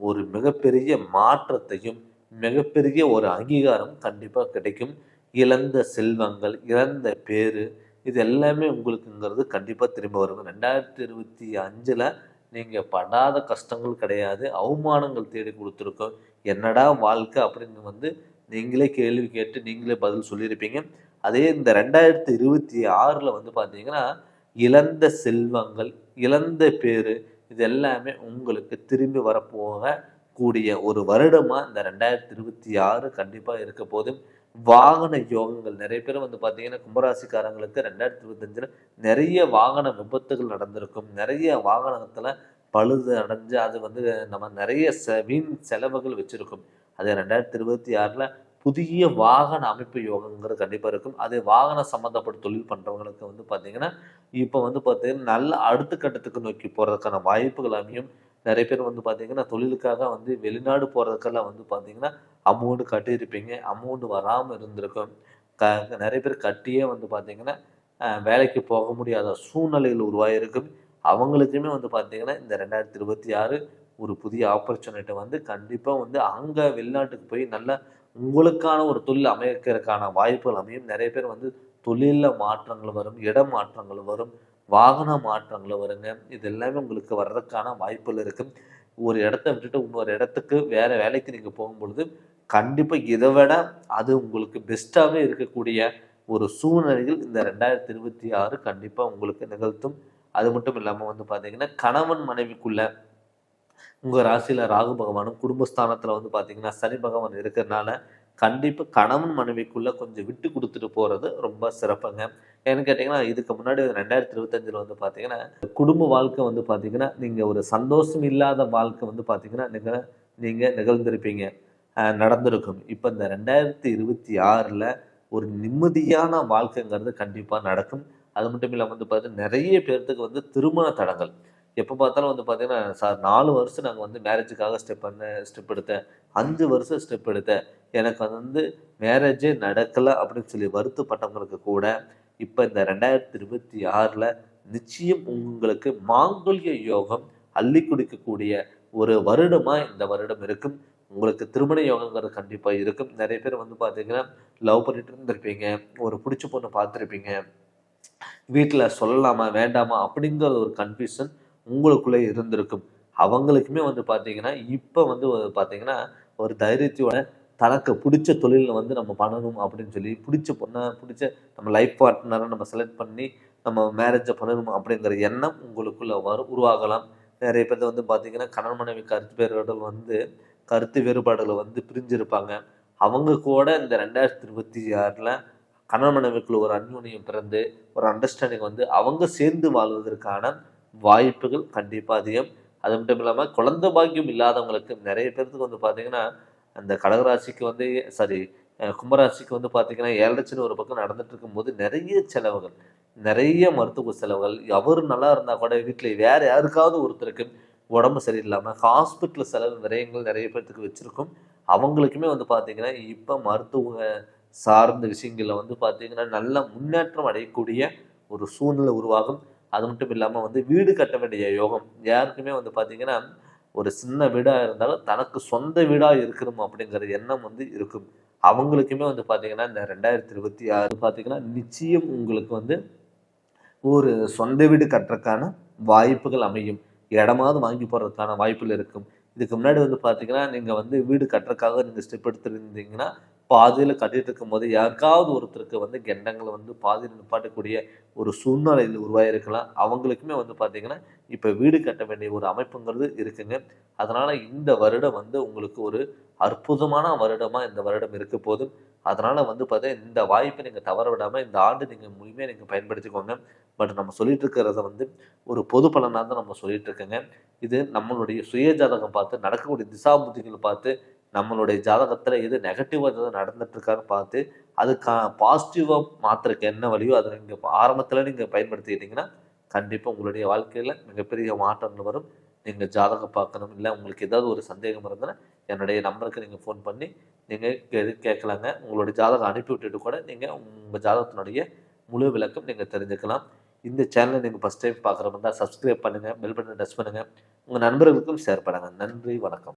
ஒரு மிகப்பெரிய மாற்றத்தையும் மிகப்பெரிய ஒரு அங்கீகாரம் கண்டிப்பாக கிடைக்கும். இழந்த செல்வங்கள், இழந்த பேர், இது எல்லாமே உங்களுக்குங்கிறது கண்டிப்பாக திரும்ப வரும். 2025 நீங்கள் படாத கஷ்டங்கள் கிடையாது, அவமானங்கள் தேடி கொடுத்துருக்கோம். என்னடா வாழ்க்கை அப்படின்னு வந்து நீங்களே கேள்வி கேட்டு நீங்களே பதில் சொல்லியிருப்பீங்க. அதே இந்த 2026 வந்து பார்த்தீங்கன்னா இழந்த செல்வங்கள், இழந்த பேர், இது எல்லாமே உங்களுக்கு திரும்பி வரப்போக கூடிய ஒரு வருடமாக இந்த 2026 கண்டிப்பாக இருக்க போது. வாகன யோகங்கள் நிறைய பேர் வந்து பார்த்தீங்கன்னா கும்பராசிக்காரங்களுக்கு 2025 நிறைய வாகன விபத்துகள் நடந்திருக்கும், நிறைய வாகனத்தில் பழுது அடைஞ்சு அது வந்து நம்ம நிறைய வீண் செலவுகள் வச்சுருக்கும். அதே 2026 புதிய வாகன அமைப்பு யோகங்கிறது கண்டிப்பாக இருக்கும். அதே வாகனம் சம்மந்தப்பட்ட தொழில் பண்ணுறவங்களுக்கு வந்து பார்த்தீங்கன்னா இப்போ வந்து பார்த்தீங்கன்னா நல்ல அடுத்த கட்டத்துக்கு நோக்கி போகிறதுக்கான வாய்ப்புகள் அமையும். நிறைய பேர் வந்து பார்த்தீங்கன்னா தொழிலுக்காக வந்து வெளிநாடு போகிறதுக்கெல்லாம் வந்து பார்த்தீங்கன்னா அமௌண்ட் கட்டியிருப்பீங்க, அமௌண்ட் வராமல் இருந்திருக்கும். நிறைய பேர் கட்டியே வந்து பார்த்தீங்கன்னா வேலைக்கு போக முடியாத சூழ்நிலைகள் உருவாகிருக்கும். அவங்களுக்குமே வந்து பார்த்தீங்கன்னா இந்த 2026 ஒரு புதிய ஆப்பர்ச்சுனிட்டி வந்து கண்டிப்பாக வந்து அங்கே வெளிநாட்டுக்கு போய் நல்ல உங்களுக்கான ஒரு தொழில் அமைக்கிறதுக்கான வாய்ப்புகள் அமையும். நிறைய பேர் வந்து தொழிலில் மாற்றங்கள் வரும், இடம் மாற்றங்கள் வரும், வாகன மாற்றங்கள் வருங்க. இது எல்லாமே உங்களுக்கு வர்றதுக்கான வாய்ப்புகள் இருக்குது. ஒரு இடத்த விட்டுட்டு இன்னொரு இடத்துக்கு வேறு வேலைக்கு நீங்கள் போகும்பொழுது கண்டிப்பாக இதை விட அது உங்களுக்கு பெஸ்ட்டாகவே இருக்கக்கூடிய ஒரு சூழ்நிலைகள் இந்த 2026 கண்டிப்பாக உங்களுக்கு நிகழ்த்தும். அது மட்டும் இல்லாமல் வந்து பார்த்தீங்கன்னா கணவன் மனைவிக்குள்ள உங்கள் ராசியில் ராகு பகவானும் குடும்பஸ்தானத்தில் வந்து பார்த்தீங்கன்னா சனி பகவான் இருக்கிறதுனால கண்டிப்பாக கணவன் மனைவிக்குள்ளே கொஞ்சம் விட்டு கொடுத்துட்டு போகிறது ரொம்ப சிறப்புங்க. ஏன்னு கேட்டிங்கன்னா இதுக்கு முன்னாடி 2025 வந்து பார்த்தீங்கன்னா குடும்ப வாழ்க்கை வந்து பார்த்தீங்கன்னா நீங்கள் ஒரு சந்தோஷம் இல்லாத வாழ்க்கை வந்து பார்த்தீங்கன்னா நீங்கள் நிகழ்ந்திருப்பீங்க, நடந்திருக்கும். இப்போ இந்த 2026 ஒரு நிம்மதியான வாழ்க்கைங்கிறது கண்டிப்பாக நடக்கும். அது மட்டும் இல்லாமல் வந்து பார்த்தீங்கன்னா நிறைய பேர்த்துக்கு வந்து திருமண தடங்கள் எப்போ பார்த்தாலும் வந்து பார்த்தீங்கன்னா, சார் 4 வருஷம் நாங்கள் வந்து மேரேஜுக்காக ஸ்டெப் எடுத்தேன், 5 வருஷம் ஸ்டெப் எடுத்தேன், எனக்கு வந்து மேரேஜே நடக்கலை அப்படின்னு சொல்லி வருத்தப்பட்டவங்களுக்கு கூட இப்போ இந்த 2026 நிச்சயம் உங்களுக்கு மாங்கல்ய யோகம் அள்ளி கொடுக்கக்கூடிய ஒரு வருடமாக இந்த வருடம் இருக்கும். உங்களுக்கு திருமண யோகங்கிறது கண்டிப்பாக இருக்கும். நிறைய பேர் வந்து பார்த்தீங்கன்னா லவ் பண்ணிட்டு இருந்திருப்பீங்க, ஒரு பிடிச்ச பொண்ணு பார்த்துருப்பீங்க, வீட்டில் சொல்லலாமா வேண்டாமா அப்படிங்கிற ஒரு கன்ஃபியூஷன் உங்களுக்குள்ளே இருந்திருக்கும். அவங்களுக்குமே வந்து பார்த்தீங்கன்னா இப்போ வந்து பார்த்தீங்கன்னா ஒரு தைரியத்தோட தனக்கு பிடிச்ச தொழிலில் வந்து நம்ம பண்ணணும் அப்படின்னு சொல்லி பிடிச்ச பொண்ணை பிடிச்ச நம்ம லைஃப் பார்ட்னரை நம்ம செலக்ட் பண்ணி நம்ம மேரேஜை பண்ணணும் அப்படிங்கிற எண்ணம் உங்களுக்குள்ளே உருவாகலாம். நிறைய பேர் வந்து பார்த்தீங்கன்னா கணவன் மனைவி கருத்து வேறுபாடுகள் வந்து பிரிஞ்சிருப்பாங்க. அவங்க கூட இந்த 2026 கணவன் மனைவிக்குள்ள ஒரு அந்யோன்யம் பிறந்து ஒரு அண்டர்ஸ்டாண்டிங் வந்து அவங்க சேர்ந்து வாழ்வதற்கான வாய்ப்புகள் கண்டிப்பாக அதிகம். அது மட்டும் இல்லாமல் குழந்தை பாக்கியம் இல்லாதவங்களுக்கு நிறைய பேர்த்துக்கு வந்து பார்த்தீங்கன்னா அந்த கடகராசிக்கு வந்து கும்பராசிக்கு வந்து பார்த்தீங்கன்னா 7 ஒரு பக்கம் நடந்துட்டு இருக்கும்போது நிறைய செலவுகள், நிறைய மருத்துவ செலவுகள், அவர் நல்லா இருந்தால் கூட வீட்டில் வேறு யாருக்காவது ஒருத்தருக்கு உடம்பு சரியில்லாமல் ஹாஸ்பிட்டல் செலவு விரயங்கள் நிறைய பேர்த்துக்கு வச்சுருக்கும். அவங்களுக்குமே வந்து பார்த்தீங்கன்னா இப்போ மருத்துவ சார்ந்த விஷயங்களில் வந்து பார்த்தீங்கன்னா நல்ல முன்னேற்றம் அடையக்கூடிய ஒரு சூழ்நிலை உருவாகும். அது மட்டும் இல்லாமல் வந்து வீடு கட்ட வேண்டிய யோகம் யாருக்குமே வந்து பார்த்தீங்கன்னா ஒரு சின்ன வீடாக இருந்தாலும் தனக்கு சொந்த வீடாக இருக்கணும் அப்படிங்கிற எண்ணம் வந்து இருக்கும். அவங்களுக்குமே வந்து பார்த்தீங்கன்னா இந்த 2026 பார்த்தீங்கன்னா நிச்சயம் உங்களுக்கு வந்து ஒரு சொந்த வீடு கட்டுறதுக்கான வாய்ப்புகள் அமையும். இடமாவது வாங்கி போடுறதுக்கான வாய்ப்புகள் இருக்கும். இதுக்கு முன்னாடி வந்து பார்த்தீங்கன்னா நீங்கள் வந்து வீடு கட்டுறதுக்காக நீங்கள் ஸ்டெப் எடுத்துருந்தீங்கன்னா பாதியில் கட்டிட்டு இருக்கும்போது யாருக்காவது ஒருத்தருக்கு வந்து கெண்டங்களை வந்து பாதியில் நிப்பாட்டக்கூடிய ஒரு சூழ்நிலையில் உருவாகிருக்கலாம். அவங்களுக்குமே வந்து பார்த்தீங்கன்னா இப்போ வீடு கட்ட வேண்டிய ஒரு அமைப்புங்கிறது இருக்குங்க. அதனால் இந்த வருடம் வந்து உங்களுக்கு ஒரு அற்புதமான வருடமாக இந்த வருடம் இருக்க போதும். அதனால் வந்து பார்த்தீங்கன்னா இந்த வாய்ப்பை நீங்கள் தவற விடாமல் இந்த ஆண்டு நீங்கள் முழுமையாக நீங்கள் பயன்படுத்திக்கோங்க. பட் நம்ம சொல்லிட்டு இருக்கிறத வந்து ஒரு பொது பலனாக தான் நம்ம சொல்லிட்டு இருக்கோங்க. இது நம்மளுடைய சுய ஜாதகம் பார்த்து நடக்கக்கூடிய திசாபுத்திகளை பார்த்து நம்மளுடைய ஜாதகத்தில் எது நெகட்டிவாக எதாவது நடந்துட்டு இருக்கான்னு பார்த்து அதுக்கான பாசிட்டிவாக மாற்றுறதுக்கு என்ன வழியோ அதை நீங்கள் ஆரம்பத்தில் நீங்கள் பயன்படுத்திக்கிட்டிங்கன்னா கண்டிப்பாக உங்களுடைய வாழ்க்கையில் மிகப்பெரிய மாற்றங்கள் வரும். நீங்கள் ஜாதகம் பார்க்கணும், இல்லை உங்களுக்கு ஏதாவது ஒரு சந்தேகம் இருந்ததுன்னா என்னுடைய நம்பருக்கு நீங்கள் ஃபோன் பண்ணி நீங்கள் கேட்கலாங்க. உங்களுடைய ஜாதகம் அனுப்பி விட்டுட்டு கூட நீங்கள் உங்கள் ஜாதகத்தினுடைய முழு விளக்கம் நீங்கள் தெரிஞ்சுக்கலாம். இந்த சேனலை நீங்கள் ஃபஸ்ட் டைம் பார்க்குற மாதிரி சப்ஸ்கிரைப் பண்ணுங்கள், பெல் பட்டனை டச் பண்ணுங்கள், உங்கள் நண்பர்களுக்கும் ஷேர் பண்ணுங்கள். நன்றி, வணக்கம்.